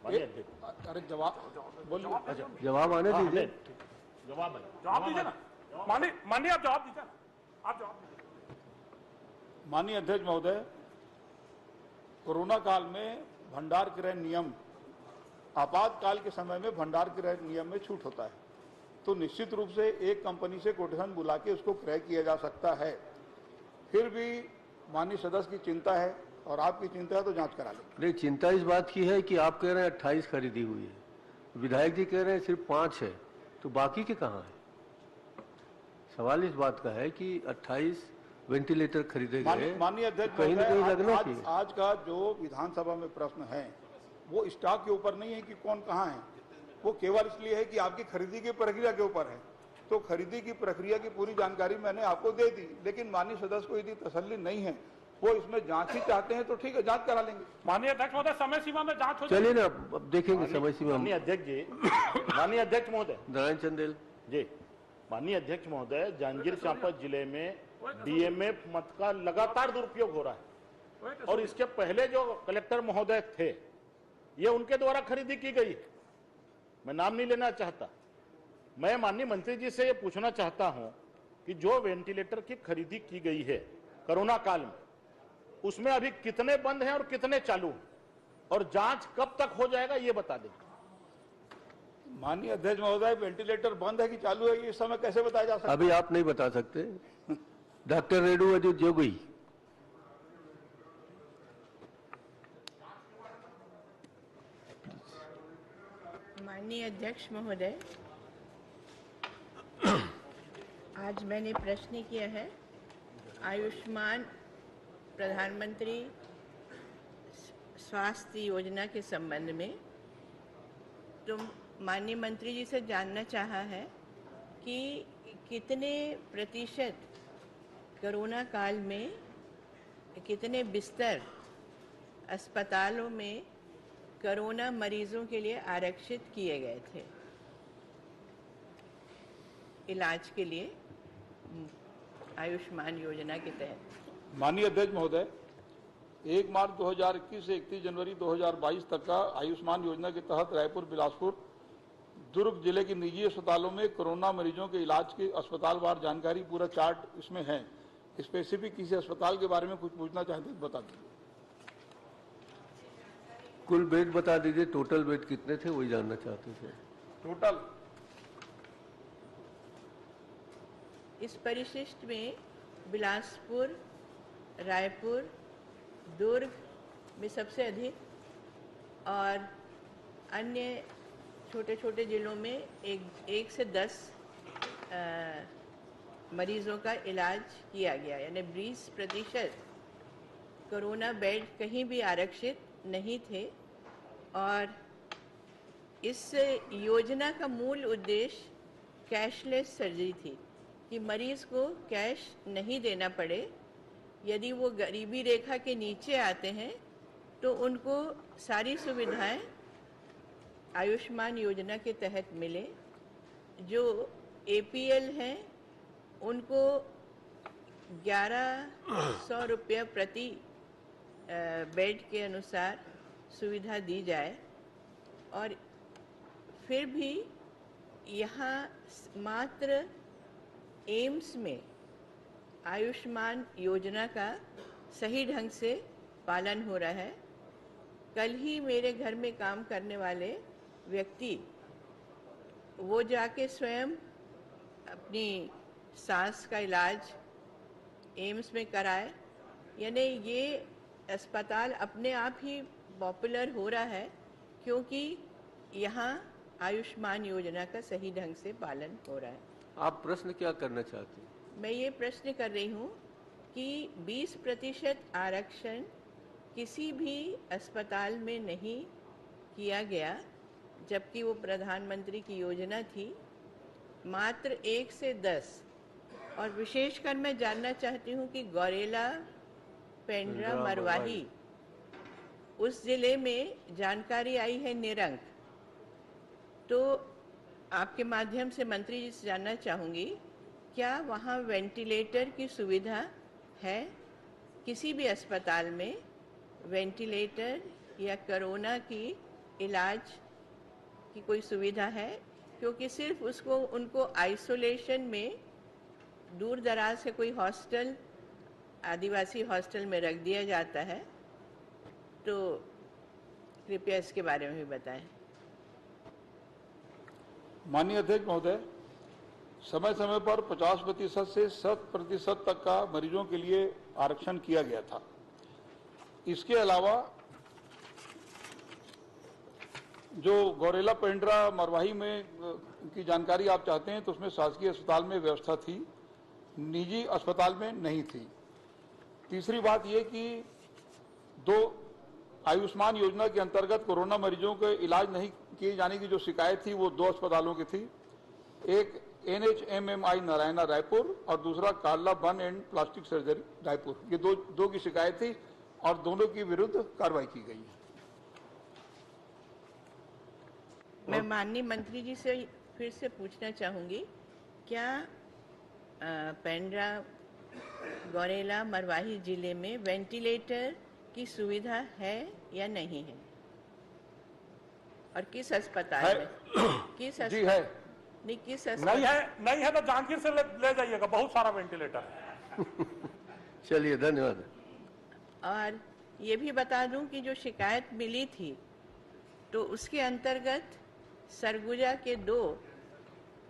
अरे जवाब बोलिए।
अच्छा, जवाब आने दीजिए।
जवाब दीजिए ना माननीय, आप जवाब दीजिए ना, आप जवाब दीजिए।
माननीय अध्यक्ष महोदय, कोरोना काल में भंडार क्रय नियम, आपातकाल के समय में भंडार क्रय नियम में छूट होता है, तो निश्चित रूप से एक कंपनी से कोटेशन बुला के उसको क्रय किया जा सकता है। फिर भी माननीय सदस्य की चिंता है और आपकी चिंता है, तो जांच करा लें।
नहीं, चिंता इस बात की है कि आप कह रहे हैं 28 खरीदी हुई है, विधायक जी कह रहे हैं सिर्फ 5 है, तो बाकी के कहाँ है? सवाल इस बात का है कि 28 वेंटिलेटर खरीदे गए,
माननीय अध्यक्ष
कहीं न कहीं लगना चाहिए।
आज का जो विधानसभा में प्रश्न है वो स्टॉक के ऊपर नहीं है कि कौन कहाँ है, वो केवल इसलिए है कि आपकी खरीदी की प्रक्रिया के ऊपर है। तो खरीदी की प्रक्रिया की पूरी जानकारी मैंने आपको दे दी, लेकिन माननीय सदस्य को यदि तसल्ली नहीं है, वो इसमें जांच ही चाहते हैं, तो ठीक है, जांच करा लेंगे।
माननीय अध्यक्ष महोदय, समय सीमा में जांच हो
चलिए ना, अब देखेंगे समय सीमा।
माननीय अध्यक्ष जी, माननीय अध्यक्ष महोदय,
नारायण चंदेल
जी, माननीय अध्यक्ष महोदय, जांजगीर चांपा जिले में डीएमएफ मत का लगातार दुरुपयोग हो रहा है और इसके पहले जो कलेक्टर महोदय थे, ये उनके द्वारा खरीदी की गई है। मैं नाम नहीं लेना चाहता। मैं माननीय मंत्री जी से ये पूछना चाहता हूं कि जो वेंटिलेटर की खरीदी की गई है कोरोना काल में, उसमें अभी कितने बंद हैं और कितने चालू हैं, और जांच कब तक हो जाएगा, ये बता दें।
माननीय अध्यक्ष महोदय, वेंटिलेटर बंद है कि चालू है, ये इस समय कैसे बताया जा सकता है?
अभी आप नहीं बता सकते। डॉक्टर रेड्डू अजू जोगी।
माननीय अध्यक्ष महोदय, आज मैंने प्रश्न किया है आयुष्मान प्रधानमंत्री स्वास्थ्य योजना के संबंध में। तो माननीय मंत्री जी से जानना चाहा है कि कितने प्रतिशत कोरोना काल में कितने बिस्तर अस्पतालों में कोरोना मरीजों के लिए आरक्षित किए गए थे इलाज के लिए आयुष्मान योजना के तहत।
माननीय अध्यक्ष महोदय, 1 मार्च 2021 से 31 जनवरी 2022 तक का आयुष्मान योजना के तहत रायपुर, बिलासपुर, दुर्ग जिले के निजी अस्पतालों में कोरोना मरीजों के इलाज की अस्पतालवार जानकारी, पूरा चार्ट इसमें है। स्पेसिफिक किसी अस्पताल के बारे में कुछ पूछना चाहते हैं, बता दीजिए।
कुल बेड बता दीजिए, टोटल बेड कितने थे, वही जानना चाहते थे।
टोटल
इस परिशिष्ट में बिलासपुर, रायपुर, दुर्ग में सबसे अधिक और अन्य छोटे छोटे जिलों में 1 से 10 मरीजों का इलाज किया गया, यानी 20% कोरोना बेड कहीं भी आरक्षित नहीं थे। और इस योजना का मूल उद्देश्य कैशलेस सर्जरी थी कि मरीज को कैश नहीं देना पड़े। यदि वो गरीबी रेखा के नीचे आते हैं तो उनको सारी सुविधाएं आयुष्मान योजना के तहत मिले। जो APL हैं उनको 1100 रुपया प्रति बेड के अनुसार सुविधा दी जाए। और फिर भी यहाँ मात्र एम्स में आयुष्मान योजना का सही ढंग से पालन हो रहा है। कल ही मेरे घर में काम करने वाले व्यक्ति वो जाके स्वयं अपनी सांस का इलाज एम्स में कराए। यानी ये अस्पताल अपने आप ही पॉपुलर हो रहा है क्योंकि यहाँ आयुष्मान योजना का सही ढंग से पालन हो रहा है।
आप प्रश्न क्या करना चाहते हैं?
मैं ये प्रश्न कर रही हूँ कि 20% आरक्षण किसी भी अस्पताल में नहीं किया गया, जबकि वो प्रधानमंत्री की योजना थी। मात्र 1 से 10। और विशेषकर मैं जानना चाहती हूँ कि गौरेला, पेंड्रा, मरवाही उस जिले में जानकारी आई है निरंक। तो आपके माध्यम से मंत्री जी से जानना चाहूँगी, क्या वहाँ वेंटिलेटर की सुविधा है? किसी भी अस्पताल में वेंटिलेटर या कोरोना की इलाज की कोई सुविधा है? क्योंकि सिर्फ उसको उनको आइसोलेशन में दूर दराज से कोई हॉस्टल, आदिवासी हॉस्टल में रख दिया जाता है। तो कृपया इसके बारे में भी बताएं।
माननीय अध्यक्ष महोदय, समय समय पर 50% से 100% तक का मरीजों के लिए आरक्षण किया गया था। इसके अलावा जो गौरेला, पेंड्रा, मरवाही में की जानकारी आप चाहते हैं तो उसमें शासकीय अस्पताल में व्यवस्था थी, निजी अस्पताल में नहीं थी। तीसरी बात यह कि 2 आयुष्मान योजना के अंतर्गत कोरोना मरीजों के इलाज नहीं किए जाने की जो शिकायत थी वो 2 अस्पतालों की थी। एक NHMMI नारायणा रायपुर और दूसरा काला बन एंड प्लास्टिक सर्जरी रायपुर। ये दो की शिकायत थी और दोनों के विरुद्ध कार्रवाई की गई है।
मैं माननीय मंत्री जी से फिर से पूछना चाहूंगी, क्या पेंड्रा, गौरेला, मरवाही जिले में वेंटिलेटर की सुविधा है या नहीं है? और किस अस्पताल में? किस
जी है।
नहीं, किस
नहीं है तो जांजगीर से ले जाइएगा, बहुत सारा वेंटिलेटर है।
चलिए, धन्यवाद।
और ये भी बता दूं कि जो शिकायत मिली थी तो उसके अंतर्गत सरगुजा के 2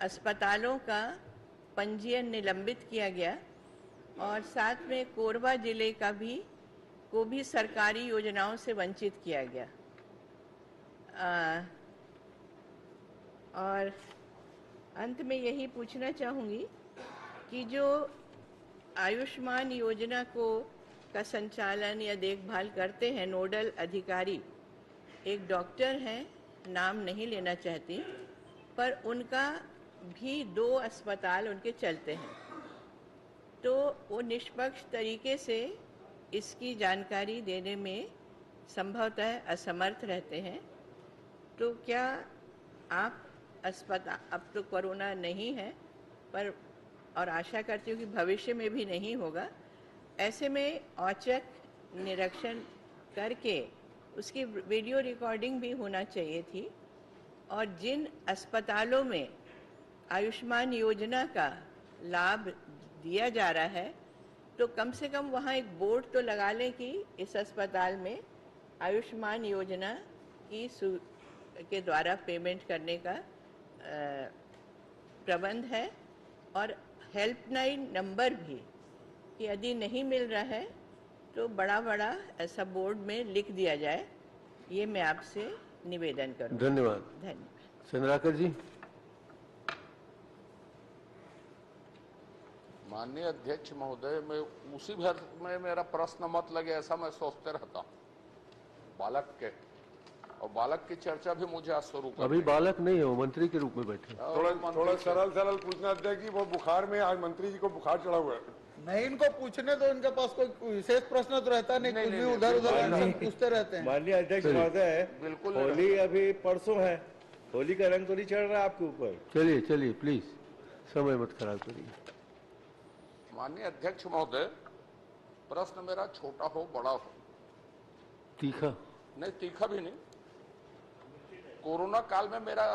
अस्पतालों का पंजीयन निलंबित किया गया और साथ में कोरबा जिले का को भी सरकारी योजनाओं से वंचित किया गया। और अंत में यही पूछना चाहूँगी कि जो आयुष्मान योजना का संचालन या देखभाल करते हैं नोडल अधिकारी, एक डॉक्टर हैं, नाम नहीं लेना चाहती, पर उनका भी 2 अस्पताल उनके चलते हैं। तो वो निष्पक्ष तरीके से इसकी जानकारी देने में संभवतः असमर्थ रहते हैं। तो क्या आप अस्पताल, अब तो कोरोना नहीं है पर, और आशा करती हूँ कि भविष्य में भी नहीं होगा, ऐसे में औचक निरीक्षण करके उसकी वीडियो रिकॉर्डिंग भी होना चाहिए थी। और जिन अस्पतालों में आयुष्मान योजना का लाभ दिया जा रहा है तो कम से कम वहाँ एक बोर्ड तो लगा लें कि इस अस्पताल में आयुष्मान योजना के द्वारा पेमेंट करने का प्रबंध है। और हेल्पलाइन नंबर भी कि यदि नहीं मिल रहा है तो बड़ा ऐसा बोर्ड में लिख दिया जाए। ये मैं आपसे निवेदन करूँ।
धन्यवाद। चंद्राकर जी।
माननीय अध्यक्ष महोदय, मैं उसी भर में मेरा प्रश्न मत लगे ऐसा मैं सोचते रहता हूँ। बालक के और बालक की चर्चा भी मुझे आज शुरू करनी है।
अभी बालक नहीं है, वो मंत्री के रूप में बैठे।
थोड़ा सरल पूछना अध्यक्ष जी, वो बुखार में आज मंत्री जी को बुखार चढ़ा हुआ है।
नहीं, इनको पूछने तो इनके पास कोई विशेष प्रश्न तो रहता नहीं, कुछ भी उधर पूछते रहते हैं।
माननीय अध्यक्ष महोदय,
बिल्कुल
होली अभी परसों है, होली का रंग तो नहीं चढ़ रहा आपके ऊपर।
चलिए प्लीज समय मत खराब करिए।
माननीय अध्यक्ष महोदय, प्रश्न मेरा छोटा हो बड़ा हो,
तीखा
नहीं, तीखा भी नहीं। कोरोना काल में मेरा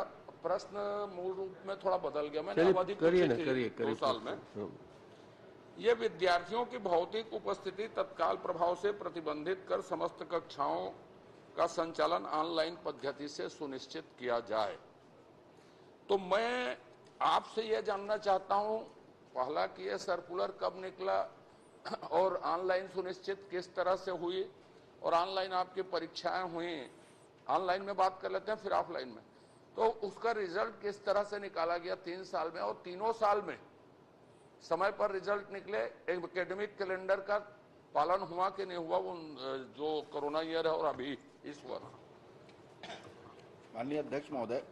प्रश्न मूल रूप में थोड़ा बदल गया। मैंने अवधि पूछी थी 2 साल में। ये विद्यार्थियों की भौतिक उपस्थिति तत्काल प्रभाव से प्रतिबंधित कर समस्त कक्षाओं का संचालन ऑनलाइन पद्धति से सुनिश्चित किया जाए। तो मैं आपसे यह जानना चाहता हूं, पहला कि यह सर्कुलर कब निकला और ऑनलाइन सुनिश्चित किस तरह से हुई, और ऑनलाइन आपकी परीक्षाएं हुई, ऑनलाइन में बात कर लेते हैं फिर ऑफलाइन में, तो उसका रिजल्ट किस तरह से निकाला गया 3 साल में, और तीनों साल में समय पर रिजल्ट निकले, एकेडमिक कैलेंडर का पालन हुआ कि नहीं हुआ, वो जो कोरोना ईयर है और अभी इस वर्ष।
माननीय अध्यक्ष महोदय,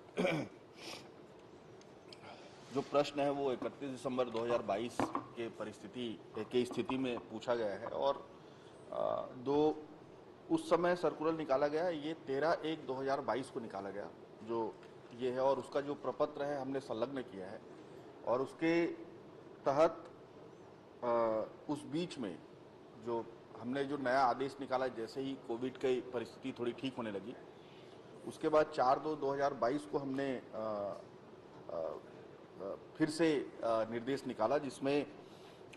जो प्रश्न है वो 31 दिसंबर 2022 के स्थिति में पूछा गया है, और उस समय सर्कुलर निकाला गया, ये 13/1/2022 को निकाला गया जो ये है, और उसका जो प्रपत्र है हमने संलग्न किया है, और उसके तहत उस बीच में जो हमने जो नया आदेश निकाला, जैसे ही कोविड की परिस्थिति थोड़ी ठीक होने लगी, उसके बाद 4/2/2022 को हमने फिर से निर्देश निकाला, जिसमें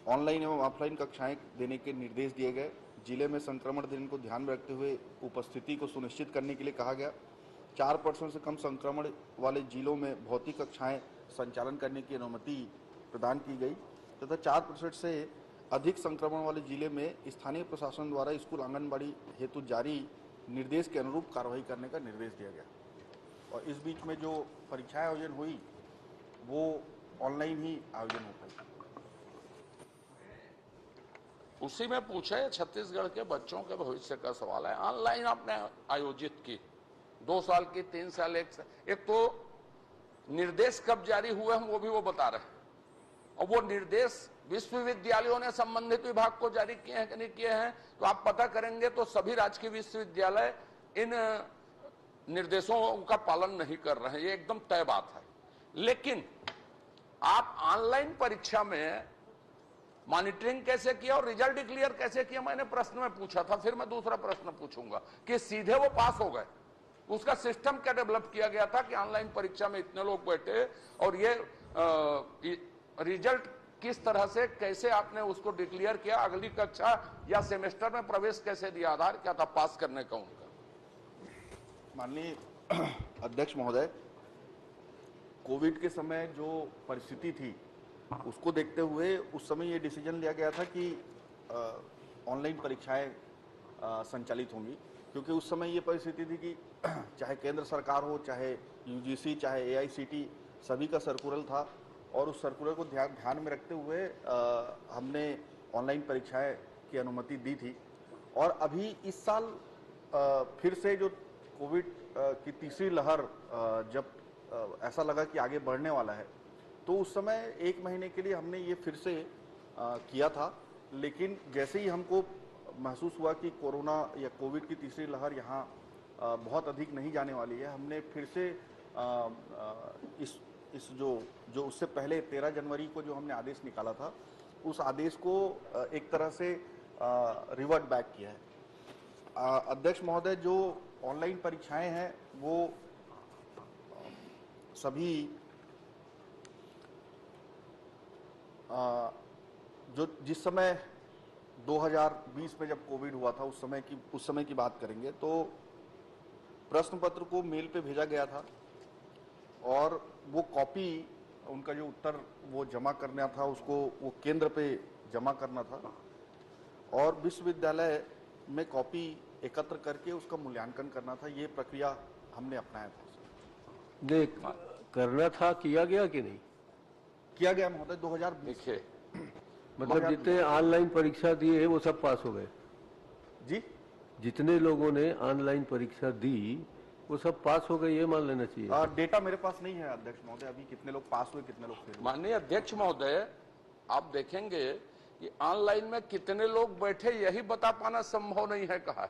ऑनलाइन एवं ऑफलाइन कक्षाएं देने के निर्देश दिए गए। जिले में संक्रमण दिन को ध्यान में रखते हुए उपस्थिति को सुनिश्चित करने के लिए कहा गया। 4% से कम संक्रमण वाले जिलों में भौतिक कक्षाएं संचालन करने की अनुमति प्रदान की गई, तथा 4% से अधिक संक्रमण वाले जिले में स्थानीय प्रशासन द्वारा स्कूल आंगनबाड़ी हेतु जारी निर्देश के अनुरूप कार्रवाई करने का निर्देश दिया गया। और इस बीच में जो परीक्षाएं आयोजन हुई वो ऑनलाइन ही आयोजन हो पाई।
उसी में पूछा है, छत्तीसगढ़ के बच्चों के भविष्य का सवाल है। ऑनलाइन आपने आयोजित की 2 साल की, 3 साल, 1 साल, एक तो निर्देश कब जारी हुए हम वो बता रहे हैं, और वो निर्देश विश्वविद्यालयों ने संबंधित विभाग को जारी किए हैं कि नहीं किए हैं, तो आप पता करेंगे तो सभी राजकीय विश्वविद्यालय इन निर्देशों का पालन नहीं कर रहे हैं, ये एकदम तय बात है। लेकिन आप ऑनलाइन परीक्षा में मॉनिटरिंग कैसे किया और रिजल्ट डिक्लेयर कैसे किया, मैंने प्रश्न में पूछा था, फिर मैं दूसरा प्रश्न पूछूंगा कि सीधे वो पास हो गए, उसका सिस्टम क्या डेवलप किया गया था कि ऑनलाइन परीक्षा में इतने लोग बैठे, और ये रिजल्ट किस तरह से, कैसे आपने उसको डिक्लेयर किया, अगली कक्षा या सेमेस्टर में प्रवेश कैसे दिया, आधार क्या था पास करने का उनका।
माननीय अध्यक्ष महोदय, कोविड के समय जो परिस्थिति थी उसको देखते हुए उस समय ये डिसीजन लिया गया था कि ऑनलाइन परीक्षाएं संचालित होंगी, क्योंकि उस समय ये परिस्थिति थी कि चाहे केंद्र सरकार हो, चाहे यूजीसी, चाहे एआईसीटी, सभी का सर्कुलर था, और उस सर्कुलर को ध्यान में रखते हुए हमने ऑनलाइन परीक्षाएं की अनुमति दी थी। और अभी इस साल फिर से जो कोविड की तीसरी लहर जब ऐसा लगा कि आगे बढ़ने वाला है, तो उस समय 1 महीने के लिए हमने ये फिर से किया था। लेकिन जैसे ही हमको महसूस हुआ कि कोरोना या कोविड की तीसरी लहर यहाँ बहुत अधिक नहीं जाने वाली है, हमने फिर से इस जो उससे पहले 13 जनवरी को जो हमने आदेश निकाला था, उस आदेश को एक तरह से रिवर्ट बैक किया है। अध्यक्ष महोदय, जो ऑनलाइन परीक्षाएं हैं वो सभी जो जिस समय 2020 में जब कोविड हुआ था उस समय की बात करेंगे तो प्रश्न पत्र को मेल पे भेजा गया था, और वो कॉपी उनका जो उत्तर वो जमा करना था, उसको वो केंद्र पे जमा करना था, और विश्वविद्यालय में कॉपी एकत्र करके उसका मूल्यांकन करना था। ये प्रक्रिया हमने अपनाया था।
देख करना था, किया गया कि नहीं?
किया गया महोदय। 2020
मतलब जितने ऑनलाइन परीक्षा दिए वो सब पास हो गए
जी?
जितने लोगों ने ऑनलाइन परीक्षा दी वो सब पास हो गए, ये मान लेना चाहिए।
डेटा मेरे पास नहीं है अध्यक्ष महोदय, अभी कितने लोग पास हुए, कितने लोग फेल हुए।
माननीय अध्यक्ष महोदय, आप देखेंगे कि ऑनलाइन में कितने लोग बैठे यही बता पाना संभव नहीं है कहा,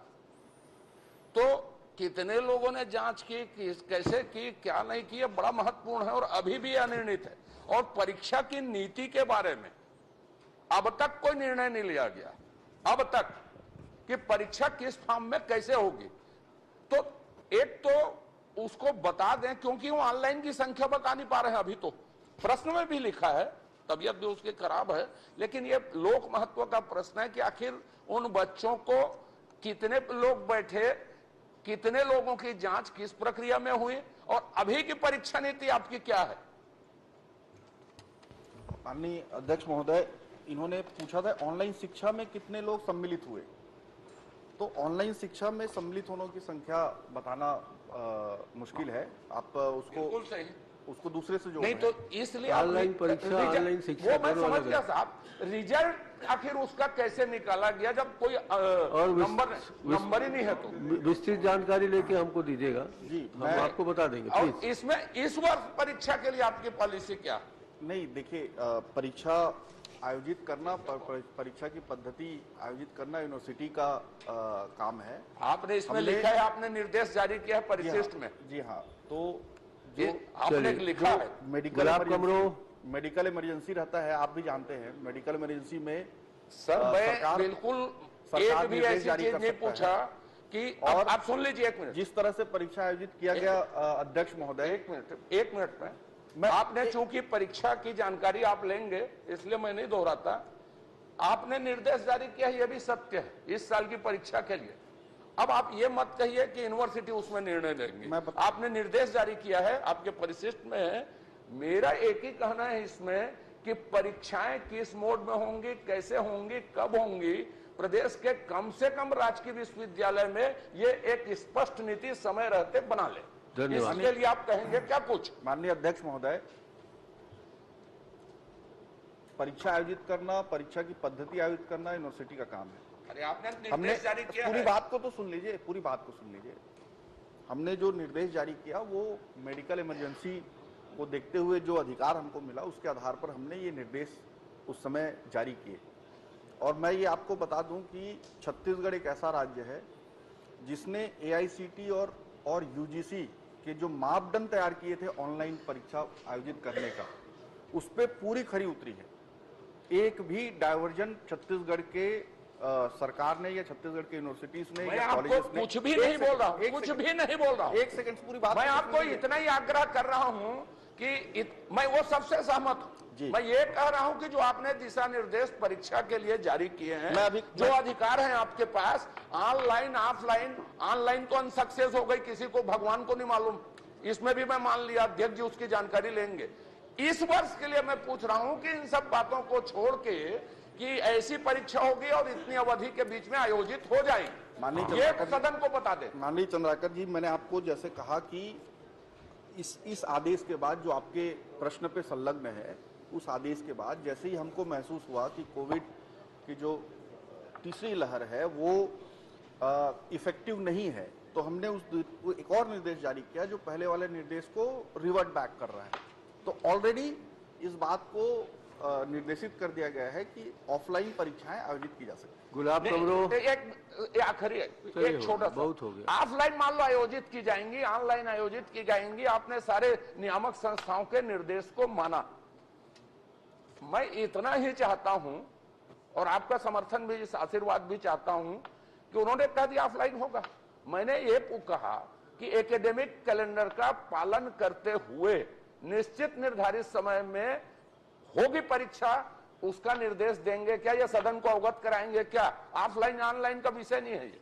तो कितने लोगों ने जांच की, कैसे की, क्या नहीं की, बड़ा महत्वपूर्ण है और अभी भी अनिर्णित है। और परीक्षा की नीति के बारे में अब तक कोई निर्णय नहीं लिया गया, अब तक, कि परीक्षा किस फॉर्म में कैसे होगी। तो एक तो उसको बता दें, क्योंकि वो ऑनलाइन की संख्या बता नहीं पा रहे हैं अभी। तो प्रश्न में भी लिखा है, तबीयत भी उसकी खराब है, लेकिन ये लोक महत्व का प्रश्न है कि आखिर उन बच्चों को कितने लोग बैठे, कितने लोगों की जांच किस प्रक्रिया में हुई, और अभी की परीक्षा नीति आपकी क्या है?
माननीय अध्यक्ष महोदय, इन्होंने पूछा था ऑनलाइन शिक्षा में कितने लोग सम्मिलित हुए। तो ऑनलाइन शिक्षा में सम्मिलित होने की संख्या बताना मुश्किल है। आप उसको दूसरे से जोड़
नहीं, तो इसलिए
ऑनलाइन परीक्षा, ऑनलाइन शिक्षा,
वो मैं समझ गया साहब। रिजल्ट आखिर उसका कैसे निकाला गया जब कोई नंबर ही नहीं है? तो
विस्तृत जानकारी लेके हमको दीजिएगा जी, हम आपको बता देंगे।
और इसमें इस वर्ष परीक्षा के लिए आपकी पॉलिसी क्या?
नहीं, देखिए, परीक्षा आयोजित करना, परीक्षा की पद्धति आयोजित करना यूनिवर्सिटी का काम है।
आपने इसमें लिखा है, आपने निर्देश जारी किया है परिशिष्ट में।
जी हाँ, तो जो
आपने लिखा है
मेडिकल इमरजेंसी रहता है, आप भी जानते हैं, मेडिकल इमरजेंसी में
सर मैं बिल्कुल एक भी ऐसी चीज नहीं पूछा कि, और आप सुन लीजिए एक मिनट।
जिस तरह से परीक्षा आयोजित किया गया अध्यक्ष महोदय,
एक मिनट में आपने चूंकि परीक्षा की जानकारी आप लेंगे इसलिए मैं नहीं दोहराता, आपने निर्देश जारी किया, यह भी सत्य है इस साल की परीक्षा के लिए। अब आप ये मत कहिए कि यूनिवर्सिटी उसमें निर्णय लेंगे। आपने निर्देश जारी किया है, आपके परिशिष्ट में है। मेरा एक ही कहना है इसमें कि परीक्षाएं किस मोड में होंगी, कैसे होंगी, कब होंगी, प्रदेश के कम से कम राजकीय विश्वविद्यालय में ये एक स्पष्ट नीति समय रहते बना ले। इसके लिए आप कहेंगे क्या कुछ?
माननीय अध्यक्ष महोदय, परीक्षा आयोजित करना, परीक्षा की पद्धति आयोजित करना यूनिवर्सिटी का काम है।
अरे आपने निर्देश जारी किया
पूरी बात को तो सुन लीजिए, पूरी बात को सुन लीजिए। हमने जो निर्देश जारी किया वो मेडिकल इमरजेंसी को देखते हुए जो अधिकार हमको मिला उसके आधार पर हमने ये निर्देश उस समय जारी किए। और मैं ये आपको बता दूं कि छत्तीसगढ़ एक ऐसा राज्य है जिसने AICTE और UGC के जो मापदंड तैयार किए थे ऑनलाइन परीक्षा आयोजित करने का, उस पर पूरी खरी उतरी है। एक भी डायवर्जन छत्तीसगढ़ के सरकार ने या छत्तीसगढ़ के यूनिवर्सिटीज ने या कॉलेजेस ने
कुछ भी नहीं बोल रहा हूं, कुछ भी नहीं बोल रहा हूं।
एक सेकंड, पूरी बात
मैं आपको इतना ही आग्रह कर रहा हूं कि मैं वो सबसे सहमत हूं। मैं ये कह रहा हूं कि जो आपने दिशा निर्देश परीक्षा के लिए जारी किए हैं, जो अधिकार हैं आपके पास, ऑनलाइन ऑफलाइन, ऑनलाइन तो अनसक्सेस हो गई, किसी को भगवान को नहीं मालूम, इसमें भी मैं मान लिया, अध्यक्ष जी उसकी जानकारी लेंगे। इस वर्ष के लिए मैं पूछ रहा हूं कि इन सब बातों को छोड़ के कि ऐसी परीक्षा होगी और इतनी अवधि के बीच में आयोजित हो जाएगी, ये सदन को बता दे।
माननीय चंद्राकर जी, मैंने आपको जैसे कहा कि इस आदेश के बाद जो आपके प्रश्न पे संलग्न है, उस आदेश के बाद जैसे ही हमको महसूस हुआ कि कोविड की जो तीसरी लहर है वो इफेक्टिव नहीं है, तो हमने एक और निर्देश जारी किया जो पहले वाले निर्देश को रिवर्ट बैक कर रहा है। तो ऑलरेडी इस बात को निर्देशित कर दिया गया है कि ऑफलाइन परीक्षाएं आयोजित की जा सकती है।
गुलाब कमरो
एक आखिरी एक छोटा सा,
बहुत हो गया।
ऑफलाइन मान लो आयोजित की जाएंगी, ऑनलाइन आयोजित की जाएंगी, आपने सारे नियामक संस्थाओं के निर्देश को माना। मैं इतना ही चाहता हूं और आपका समर्थन भी, इस आशीर्वाद भी चाहता हूं कि उन्होंने कह दिया ऑफलाइन होगा। मैंने ये कहा कि एकेडमिक कैलेंडर का पालन करते हुए निश्चित निर्धारित समय में होगी परीक्षा, उसका निर्देश देंगे क्या, या सदन को अवगत कराएंगे क्या? ऑफलाइन ऑनलाइन का विषय नहीं है ये,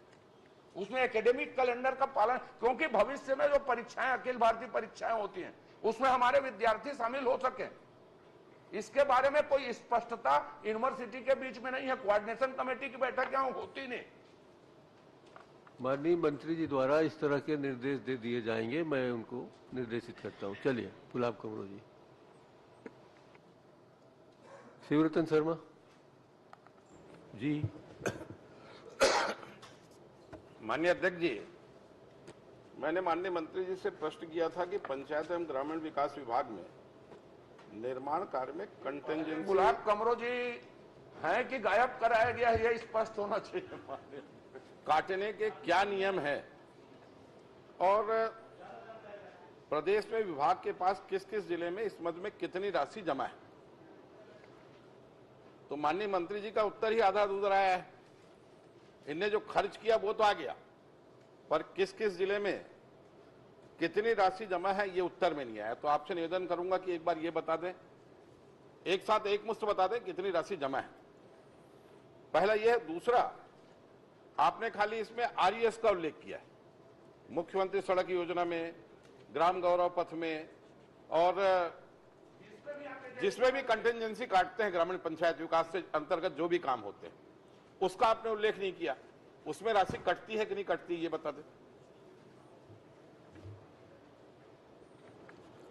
उसमें एकेडमिक कैलेंडर का पालन, क्योंकि भविष्य में जो परीक्षाएं, अखिल भारतीय परीक्षाएं होती हैं, उसमें हमारे विद्यार्थी शामिल हो सके, इसके बारे में कोई स्पष्टता यूनिवर्सिटी के बीच में नहीं है। कोऑर्डिनेशन कमेटी की बैठक यहाँ होती नहीं।
माननीय मंत्री जी द्वारा इस तरह के निर्देश दे दिए जाएंगे, मैं उनको निर्देशित करता हूँ। चलिए गुलाब कमरो जी। शिवरतन शर्मा जी।
माननीय अध्यक्ष जी, मैंने माननीय मंत्री जी से प्रश्न किया था कि पंचायत एवं ग्रामीण विकास विभाग में निर्माण कार्य में कंटेंजेंसी,
गुलाब कमरो जी है कि गायब कराया गया है, ये स्पष्ट होना चाहिए।
काटने के क्या नियम है और प्रदेश में विभाग के पास किस किस जिले में इस मद में कितनी राशि जमा है? तो माननीय मंत्री जी का उत्तर ही आधा अधूरा आया है। इनने जो खर्च किया वो तो आ गया, पर किस किस जिले में कितनी राशि जमा है ये उत्तर में नहीं आया। तो आपसे निवेदन करूंगा कि एक बार ये बता दें, एक साथ एक मुश्त बता दें कितनी राशि जमा है। पहला ये है। दूसरा, आपने खाली इसमें आरईएस का उल्लेख किया है, मुख्यमंत्री सड़क योजना में, ग्राम गौरव पथ में, और जिसमें भी कंटिजेंसी काटते हैं ग्रामीण पंचायत विकास से अंतर्गत जो भी काम होते हैं, उसका आपने उल्लेख नहीं किया। उसमें राशि कटती है कि नहीं कटती ये बता दें।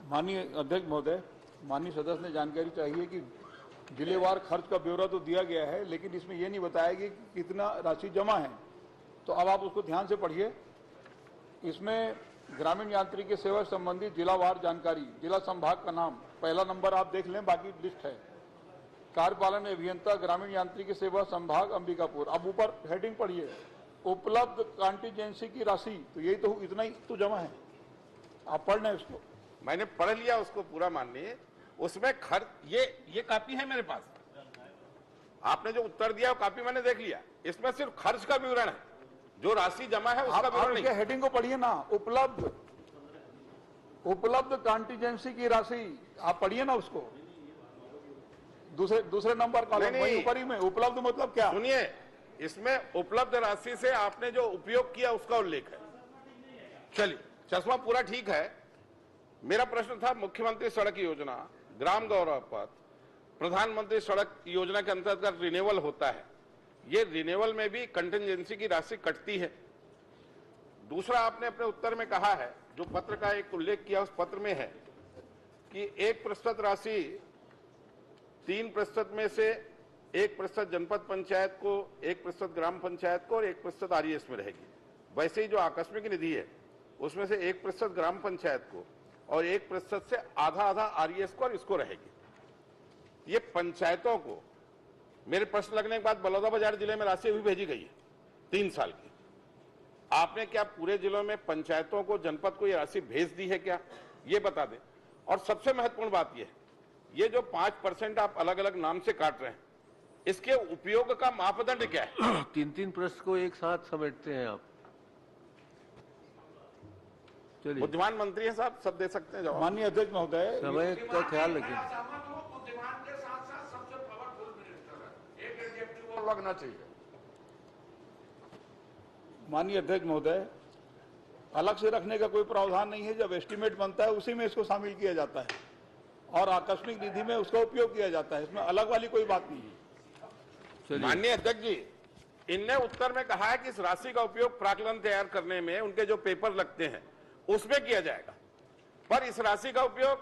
माननीय अध्यक्ष महोदय, माननीय सदस्य ने जानकारी चाहिए कि जिलेवार खर्च का ब्यौरा तो दिया गया है, लेकिन इसमें यह नहीं बताया कि कितना राशि जमा है। तो अब आप उसको ध्यान से पढ़िए। इसमें ग्रामीण यांत्रिकी सेवा संबंधी जिलावार जानकारी, जिला संभाग का नाम, पहला नंबर आप देख लें, बाकी लिस्ट है। कार्यपालन अभियंता ग्रामीण यांत्रिकी सेवा संभाग अंबिकापुर। अब ऊपर हेडिंग पढ़िए, उपलब्ध कॉन्टिजेंसी की राशि, तो यही तो, इतना ही तो जमा है। आप पढ़ लें इसको।
मैंने पढ़ लिया उसको पूरा माननीय। उसमें खर्च, ये कॉपी है मेरे पास, आपने जो उत्तर दिया वो कॉपी मैंने देख लिया। इसमें सिर्फ खर्च का विवरण है, जो राशि जमा है उसका विवरण नहीं।
हेडिंग को पढ़िए ना, उपलब्ध कॉन्टिजेंसी की राशि, आप पढ़िए ना उसको। दूसरे नंबर कॉलम वही ऊपर ही में, उपलब्ध मतलब क्या?
सुनिए, इसमें उपलब्ध राशि से आपने जो उपयोग किया उसका उल्लेख है। चलिए, चश्मा पूरा ठीक है। मेरा प्रश्न था मुख्यमंत्री सड़क योजना, ग्राम गौरव पथ, प्रधानमंत्री सड़क योजना के अंतर्गत रिन्यूअल होता है, ये रिन्यूअल में भी कंटिजेंसी की राशि कटती है। दूसरा, आपने अपने उत्तर में कहा है, जो पत्र का एक उल्लेख किया उस पत्र में है कि 1% राशि 3% में से 1% जनपद पंचायत को, 1% ग्राम पंचायत को और 1% आरईएस में रहेगी। वैसे ही जो आकस्मिक निधि है उसमें से 1% ग्राम पंचायत को और 1% से आधा आधा आरईएस को और इसको रहेगी। ये पंचायतों को, मेरे प्रश्न लगने के बाद बलौदाबाजार जिले में राशि भी भेजी गई है 3 साल की। आपने क्या पूरे जिलों में पंचायतों को, जनपद को ये राशि भेज दी है क्या, ये बता दें। और सबसे महत्वपूर्ण बात यह है, ये जो 5% आप अलग अलग नाम से काट रहे हैं, इसके उपयोग का मापदंड क्या है?
3 प्रश्न को एक साथ समेटते हैं आप। चलिए,
बुद्धिमान मंत्री हैं साहब, सब दे सकते हैं जवाब।
माननीय अध्यक्ष महोदय,
समय का ख्याल रखें।
लगना चाहिए।
माननीय अध्यक्ष महोदय, अलग से रखने का कोई प्रावधान नहीं है। जब एस्टीमेट बनता है उसी में इसको शामिल किया जाता है और आकस्मिक निधि में उसका उपयोग किया जाता है। इसमें अलग वाली कोई बात नहीं है।
माननीय अध्यक्ष जी, इनने उत्तर में कहा है कि इस राशि का उपयोग प्राक्कलन तैयार करने में उनके जो पेपर लगते हैं उसमें किया जाएगा, पर इस राशि का उपयोग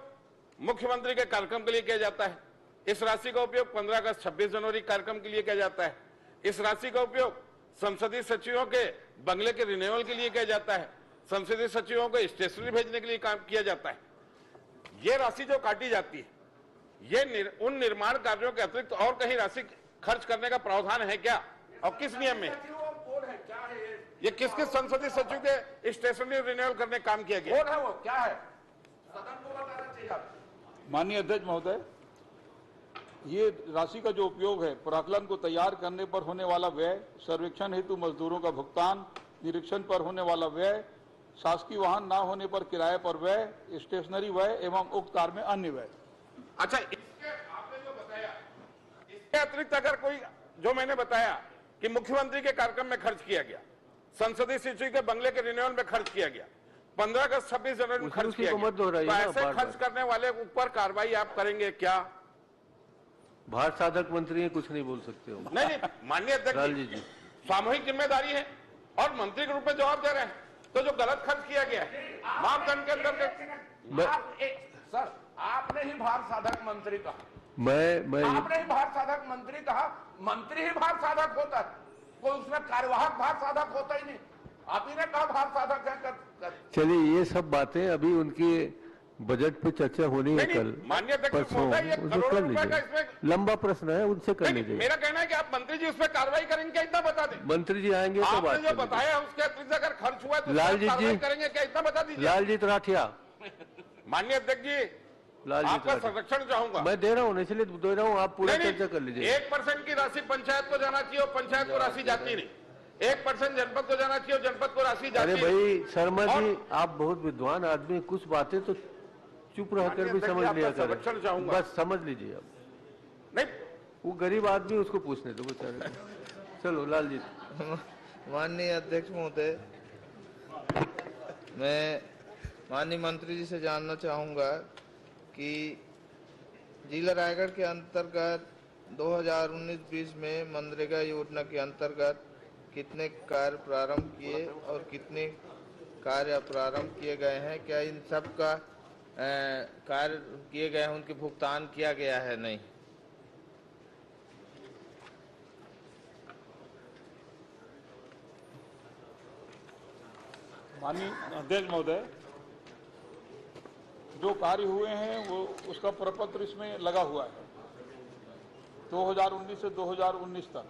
मुख्यमंत्री के कार्यक्रम के लिए किया जाता है। इस राशि का उपयोग 15 अगस्त 26 जनवरी कार्यक्रम के लिए किया जाता है। इस राशि का उपयोग संसदीय सचिवों के बंगले के रिन्यूअल के लिए किया जाता है, संसदीय सचिवों को स्टेशनरी भेजने के लिए काम किया जाता है। ये राशि जो काटी जाती है, ये उन निर्माण कार्यों के अतिरिक्त और कहीं राशि खर्च करने का प्रावधान है क्या, और किस नियम में? ये किस किस संसदीय सचिव के स्टेशनरी रिन्यूअल करने काम किया गया
है? वो क्या है? सदन को बताना चाहिए।
माननीय अध्यक्ष महोदय, ये राशि का जो उपयोग है, प्राक्कलन को तैयार करने पर होने वाला व्यय, सर्वेक्षण हेतु मजदूरों का भुगतान, निरीक्षण पर होने वाला व्यय, शासकीय वाहन ना होने पर किराए पर व्यय, स्टेशनरी व्यय एवं उक्त कार्य में अन्य व्यय।
अच्छा, इसके आपने जो बताया, इसके अतिरिक्त अगर कोई, जो मैंने बताया कि मुख्यमंत्री के कार्यक्रम में खर्च किया गया, संसदीय सचिव के बंगले के रिन्यूअल में खर्च किया गया, 15 अगस्त 26 जनवरी में खर्च किया गया, तो ऐसे खर्च करने वाले ऊपर कार्रवाई आप करेंगे क्या?
भार साधक मंत्री हैं, कुछ नहीं बोल सकते हो।
नहीं, माननीय अध्यक्ष जी, सामूहिक जिम्मेदारी है और मंत्री के रूप में जवाब दे रहे हैं, तो जो गलत खर्च किया गया है मापदंड के अंतर्गत।
सर, आपने ही भार साधक मंत्री कहा,
आपने
ही भार साधक मंत्री कहा। मंत्री ही भार साधक होता है, कोई उसमें कार्यवाहक भार साधक होता ही नहीं। आप ही ने कहा भार साधक है।
चलिए, ये सब बातें अभी उनकी बजट पे चर्चा होनी है कल, परसों, उसको कर लीजिए। लंबा प्रश्न है, उनसे कर लीजिए।
मेरा कहना है कि आप मंत्री जी उसमें कार्रवाई करेंगे क्या, इतना बता दें।
मंत्री जी आएंगे तो बात
जो बताया उसके अतिरिक्त अगर खर्च हुआ तो
लालजीत जी
करेंगे क्या, इतना बता दीजिए।
लालजीत राठिया।
माननीय अध्यक्ष जी, आपका संरक्षण चाहूंगा।
मैं दे रहा हूँ, इसलिए दे रहा हूँ, आप पूरा चर्चा कर लीजिए।
1% की राशि पंचायत को जाना चाहिए और पंचायत को राशि जाती नहीं। 1% जनपद को जाना चाहिए और जनपद को राशि जाती
अरे
है।
भाई शर्मा जी,
और-
आप बहुत विद्वान आदमी, कुछ बातें तो चुप रहकर भी
माननीय
समझ लिया
अध्यक्ष, आपका संरक्षण
करें,
चाहूंगा।
बस समझ लीजिए आप।
नहीं,
वो गरीब आदमी, उसको पूछने दो बेचारे को। चलो लाल जी।
माननीय अध्यक्ष महोदय, मैं माननीय मंत्री जी से जानना चाहूंगा कि जिला रायगढ़ के अंतर्गत 2019-20 में मनरेगा योजना के अंतर्गत कितने कार्य प्रारंभ किए और कितने कार्य प्रारंभ किए गए हैं? क्या इन सब का कार्य किए गए हैं, उनके भुगतान किया गया है? नहीं।
माननीय अध्यक्ष महोदय, जो कार्य हुए हैं वो उसका प्रपत्र इसमें लगा हुआ है। 2019 से 2019 तक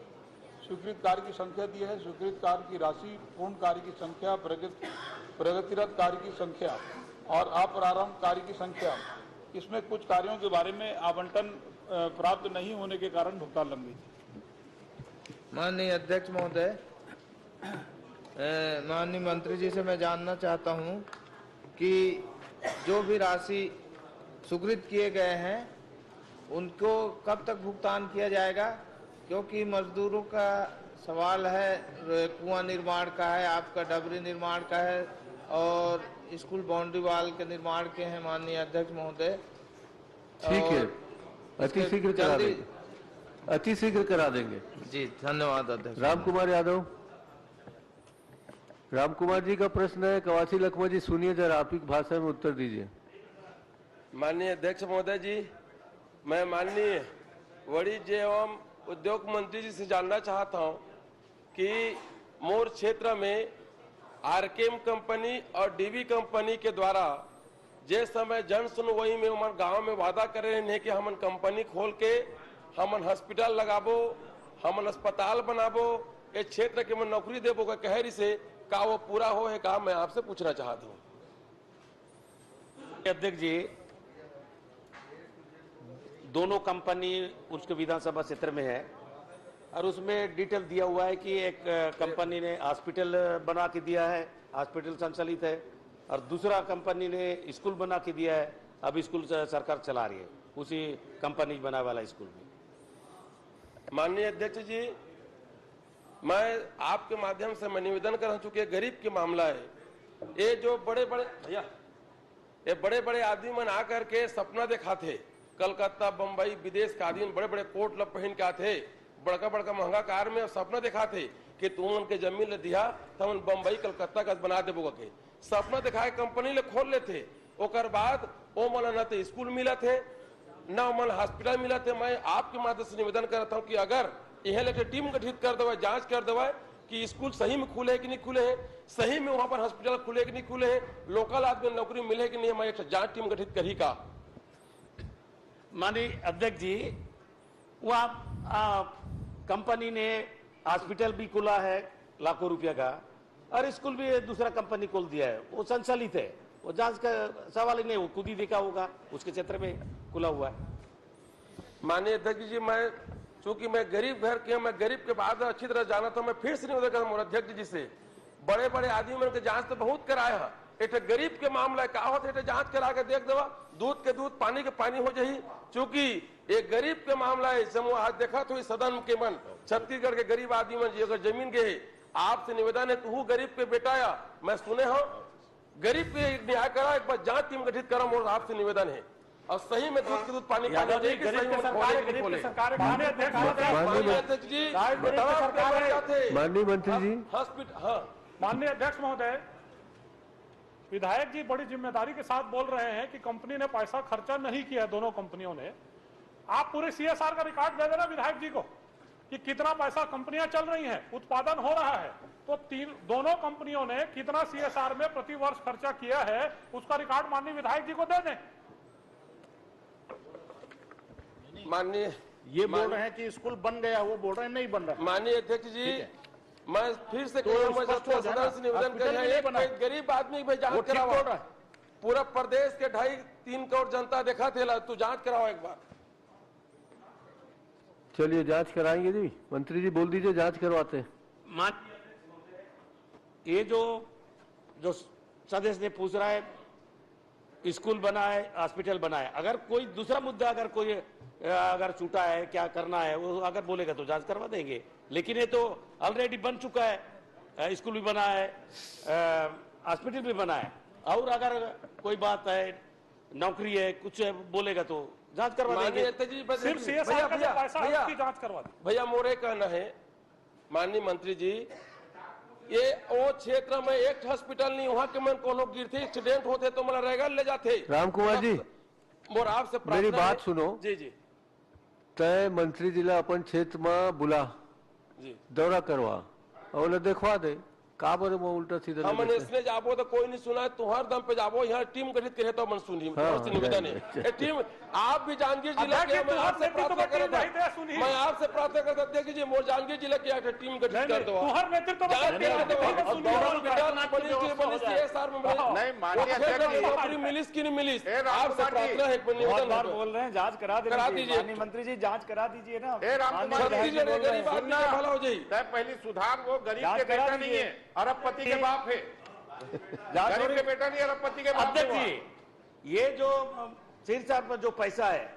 स्वीकृत कार्य की संख्या दी है, स्वीकृत कार्य की राशि, पूर्ण कार्य की संख्या, प्रगतिरत कार्य की संख्या और अप्रारंभ कार्य की संख्या। इसमें कुछ कार्यों के बारे में आवंटन प्राप्त नहीं होने के कारण भुगतान लंबित।
माननीय अध्यक्ष महोदय, माननीय मंत्री जी से मैं जानना चाहता हूं कि जो भी राशि स्वीकृत किए गए हैं उनको कब तक भुगतान किया जाएगा? क्योंकि मजदूरों का सवाल है, कुआं निर्माण का है, आपका डबरी निर्माण का है और स्कूल बाउंड्री वाल के निर्माण के हैं माननीय अध्यक्ष महोदय।
ठीक है, अति शीघ्र करा देंगे, अति शीघ्र करा देंगे।
जी धन्यवाद अध्यक्ष।
राम कुमार यादव। राम कुमार जी का प्रश्न है, कवासी लखमा जी सुनिए जरा, आप ही की भाषा में उत्तर दीजिए।
माननीय अध्यक्ष महोदय जी, मैं माननीय वाणिज्य एवं उद्योग मंत्री जी से जानना चाहता हूं कि मोर क्षेत्र में आरकेएम कंपनी और डीवी कंपनी के द्वारा जे समय जन सुनवाई में हमारे गांव में वादा कर रहे हैं कि हमन कंपनी खोल के हमन हॉस्पिटल लगाबो, हमन अस्पताल बनाबो, ये क्षेत्र के मन नौकरी देबो का कहरी से का वो पूरा हो है का, मैं आपसे पूछना चाहती हूँ।
अध्यक्ष जी, दोनों कंपनी उसके विधानसभा क्षेत्र में है और उसमें डिटेल दिया हुआ है कि एक कंपनी ने हॉस्पिटल बना के दिया है, हॉस्पिटल संचालित है, और दूसरा कंपनी ने स्कूल बना के दिया है, अब स्कूल सरकार चला रही है उसी कंपनी बना वाला स्कूल में।
माननीय अध्यक्ष जी, मैं आपके माध्यम से मैं निवेदन कर चुके, गरीब के मामला है ये, जो बड़े बड़े भैया ये बड़े बड़े आदमी मन आकर के सपना दिखाते, कलकत्ता बम्बई विदेश का आदमी बड़े बड़े कोट लब पहन के आते, बड़का बड़का महंगा कार में सपना दिखाते कि तुम उनके जमीन ले दिया तो हम बम्बई कलकत्ता का बना देबो के सपना दिखाए कंपनी ले खोल लेते, ओकर बाद ओ मन न तो स्कूल मिला थे न मन हॉस्पिटल मिला थे। मैं आपके माध्यम से निवेदन करता हूँ कि अगर यह लेके टीम गठित कर देवा, जांच कर देवा कि स्कूल सही में खुले है कि नहीं खुले हैं, सही में वहां पर हॉस्पिटल खुले कि नहीं खुले हैं, लोकल आदमी नौकरी मिले कि नहीं, मैं एक जांच टीम गठित करी का।
माननीय अध्यक्ष जी, वहाँ कंपनी ने हॉस्पिटल भी खुला है लाखों रुपया का और स्कूल भी दूसरा कंपनी खोल दिया है, वो संचालित है, वो जांच का सवाल ही नहीं, वो खुद ही देखा होगा, उसके क्षेत्र में खुला हुआ है।
माननीय अध्यक्ष जी, मैं चूंकि मैं गरीब घर के, मैं गरीब के बाद अच्छी तरह जाना था, मैं फिर से निवेदन करता हूं अध्यक्ष जी से, बड़े बड़े आदमी मन के जांच तो बहुत कराया है, एक गरीब के मामला का होता है, जांच करा के देख देवा, दूध के दूध पानी के पानी हो जाही। चूंकि एक गरीब के मामला है, समूह आज देखा तो सदन के मन छत्तीसगढ़ के गरीब आदमी मन अगर जमीन गए, आपसे निवेदन है, तू गरीब के बेटा या मैं सुने हो गरीब के न्याय करा, एक बार जांच टीम गठित करा, और आपसे निवेदन है और सही में दूध के दूध पानी पानी
माननीय मंत्री जी।
माननीय अध्यक्ष महोदय, विधायक जी बड़ी जिम्मेदारी के साथ बोल रहे हैं कि कंपनी ने पैसा खर्चा नहीं किया, दोनों कंपनियों ने। आप पूरे सीएसआर का रिकॉर्ड दे देना विधायक जी को कि कितना पैसा कंपनियां चल रही हैं, उत्पादन हो रहा है, तो दोनों कंपनियों ने कितना सीएसआर में प्रति वर्ष खर्चा किया है, उसका रिकॉर्ड माननीय विधायक जी को दे दें।
माननीय
ये बोल रहे हैं कि स्कूल बन गया, वो बोल रहे हैं नहीं बन रहा।
माननीय अध्यक्ष जी, मैं फिर से सदन से निवेदन कर रहा हूं, एक गरीब आदमी भाई जांच कराओ, पूरा प्रदेश के 2.5-3 करोड़ जनता देखा थे, तू जांच कराओ एक बार।
चलिए जांच कराएंगे जी, मंत्री जी बोल दीजिए, जांच करवाते हैं।
ये जो सदस्य ने पूछ रहा है स्कूल बना है, हॉस्पिटल बना है, अगर कोई दूसरा मुद्दा अगर कोई अगर छूटा है, क्या करना है, वो अगर बोलेगा तो जांच करवा देंगे। लेकिन ये तो ऑलरेडी बन चुका है, स्कूल भी बना है, हॉस्पिटल भी बना है, और अगर कोई बात है, नौकरी है, कुछ है, बोलेगा तो जांच करवा देंगे।
सिर्फ CSR का जो पैसा है उसकी जांच करवा दें।
भैया मोरे कहना है माननीय मंत्री जी, ये वो क्षेत्र में एक हॉस्पिटल नहीं, वहाँ के मन कोनो गिरते एक्सीडेंट होते तो मला रहेगा ले जाते।
राम कुमार जी,
मोर आपसे
मेरी बात सुनो।
जी जी
तय मंत्री जिला अपन क्षेत्र में बुला
जी
दौरा करवा और देखवा दे का बोले वो उल्टा सीधा
हमने इसने जाबो तो कोई नहीं सुना है, तुम्हार दम पे जाबो, यहाँ टीम गठित करे तो मन सुनी। निवेदन है टीम, आप भी जांजगीर जिला के, मैं आपसे प्रार्थना कर रहा था, मैं आपसे प्रार्थना करता देखिए जी मोर जांजगीर जिला की टीम गठित कर दो। नौकरी मिलिस की नहीं मिलिस, आपसे प्रार्थना है, निवेदन
बोल रहे हैं जांच करा
दीजिए।
मंत्री जी जांच करा दीजिए ना।
भला हो जाए।
पहली सुधार, वो गरीब के बेटा नहीं है, अरबपति के बाप है। गरीब के बेटा नहीं, अरबपति के बाप।
अध्यक्ष जी, ये जो शीर्षार पर जो पैसा है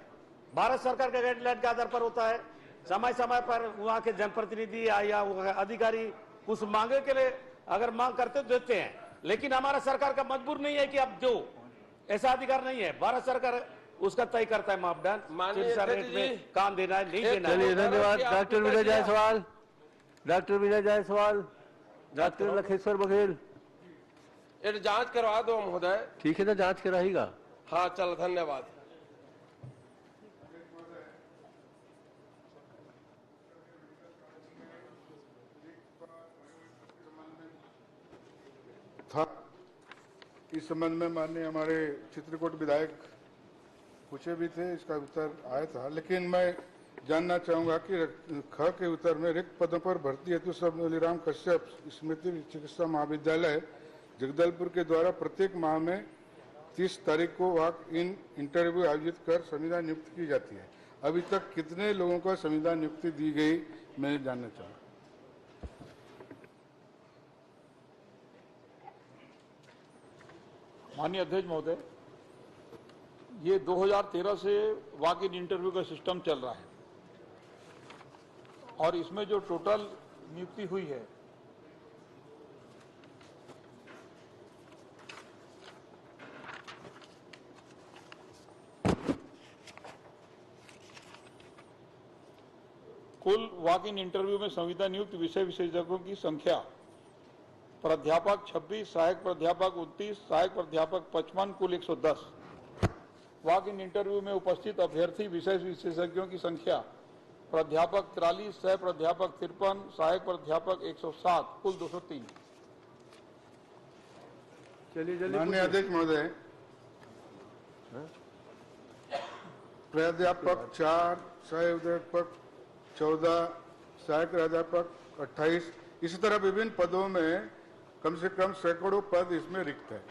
भारत सरकार के गाइडलाइन के आधार पर होता है। समय समय पर वहाँ के जनप्रतिनिधि या अधिकारी कुछ मांगे के लिए अगर मांग करते तो देते हैं, लेकिन हमारा सरकार का मजबूर नहीं है कि अब जो ऐसा अधिकार नहीं है, भारत सरकार उसका तय करता है मापदंड, काम देना है नहीं देना।
चलिए धन्यवाद। डॉक्टर विनय जायसवाल, डॉक्टर विनय जायसवाल, डॉक्टर लखेश्वर बघेल,
ये जांच करवा दो महोदय।
ठीक है ना, जांच कराएगा।
हाँ चल, धन्यवाद।
था इस संबंध में माननीय हमारे चित्रकूट विधायक पूछे भी थे, इसका उत्तर आया था, लेकिन मैं जानना चाहूंगा कि ख के उत्तर में रिक्त पदों पर भर्ती हेतु सर्वपल्ली कश्यप स्मृति चिकित्सा महाविद्यालय जगदलपुर के द्वारा प्रत्येक माह में 30 तारीख को वॉक इन इंटरव्यू आयोजित कर संविदा नियुक्ति की जाती है। अभी तक कितने लोगों को संविदा नियुक्ति दी गई, मैं जानना चाहूँगा।
माननीय अध्यक्ष महोदय, ये 2013 से वॉक इन इंटरव्यू का सिस्टम चल रहा है और इसमें जो टोटल नियुक्ति हुई है कुल वॉक इन इंटरव्यू में संविदा नियुक्त विषय विशेषज्ञों की संख्या प्राध्यापक 26, सहायक प्राध्यापक 29, सहायक प्राध्यापक 55, कुल 110। वॉक इन इंटरव्यू में उपस्थित अभ्यर्थी विषय विशेषज्ञों की संख्या प्राध्यापक 43, सह प्राध्यापक 53, सहायक प्राध्यापक 107, कुल 203।
चलिए
माननीय अध्यक्ष महोदय, प्राध्यापक 4, सहायक प्राध्यापक 14, सहायक प्राध्यापक 28, इसी तरह विभिन्न पदों में कम से कम सैकड़ों पद इसमें रिक्त है।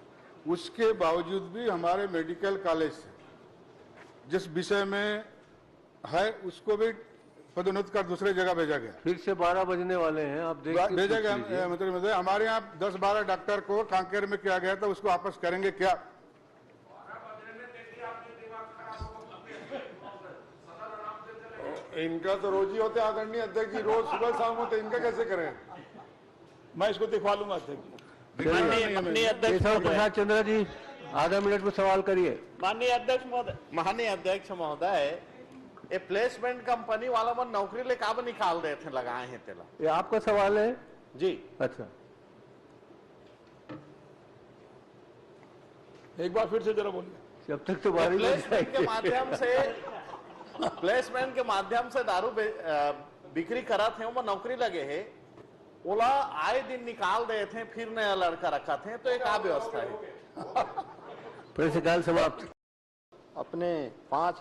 उसके बावजूद भी हमारे मेडिकल कॉलेज से जिस विषय में है उसको भी पदोन्नत कर दूसरे जगह भेजा गया।
फिर से 12 बजने वाले हैं, आप देखिए।
भेजा गया मतलब हमारे यहाँ 10-12 डॉक्टर को कांकेर में किया गया था, उसको वापस करेंगे क्या?
इनका तो रोज ही होते आदरणीय अध्यक्ष जी, रोज सुबह शाम होते, इनका कैसे करें?
मैं इसको दिखवा लूंगा अध्यक्ष जी।
केशव प्रसाद चंद्र जी, आधा मिनट में सवाल करिए।
माननीय अध्यक्ष महोदय, ये प्लेसमेंट कंपनी वाला मन नौकरी ले काब निकाल रहे थे, लगाए हैं तेला।
ये आपका सवाल है
जी?
अच्छा,
एक बार फिर से जरा बोलिए।
जब तक तो बारी
प्लेसमेंट के माध्यम से दारू बिक्री करा थे, वो नौकरी लगे है, ओला आए दिन निकाल रहे थे, फिर नया लड़का रखा थे, तो एक क्या व्यवस्था है?
प्रश्नकाल समाप्त।
अपने 5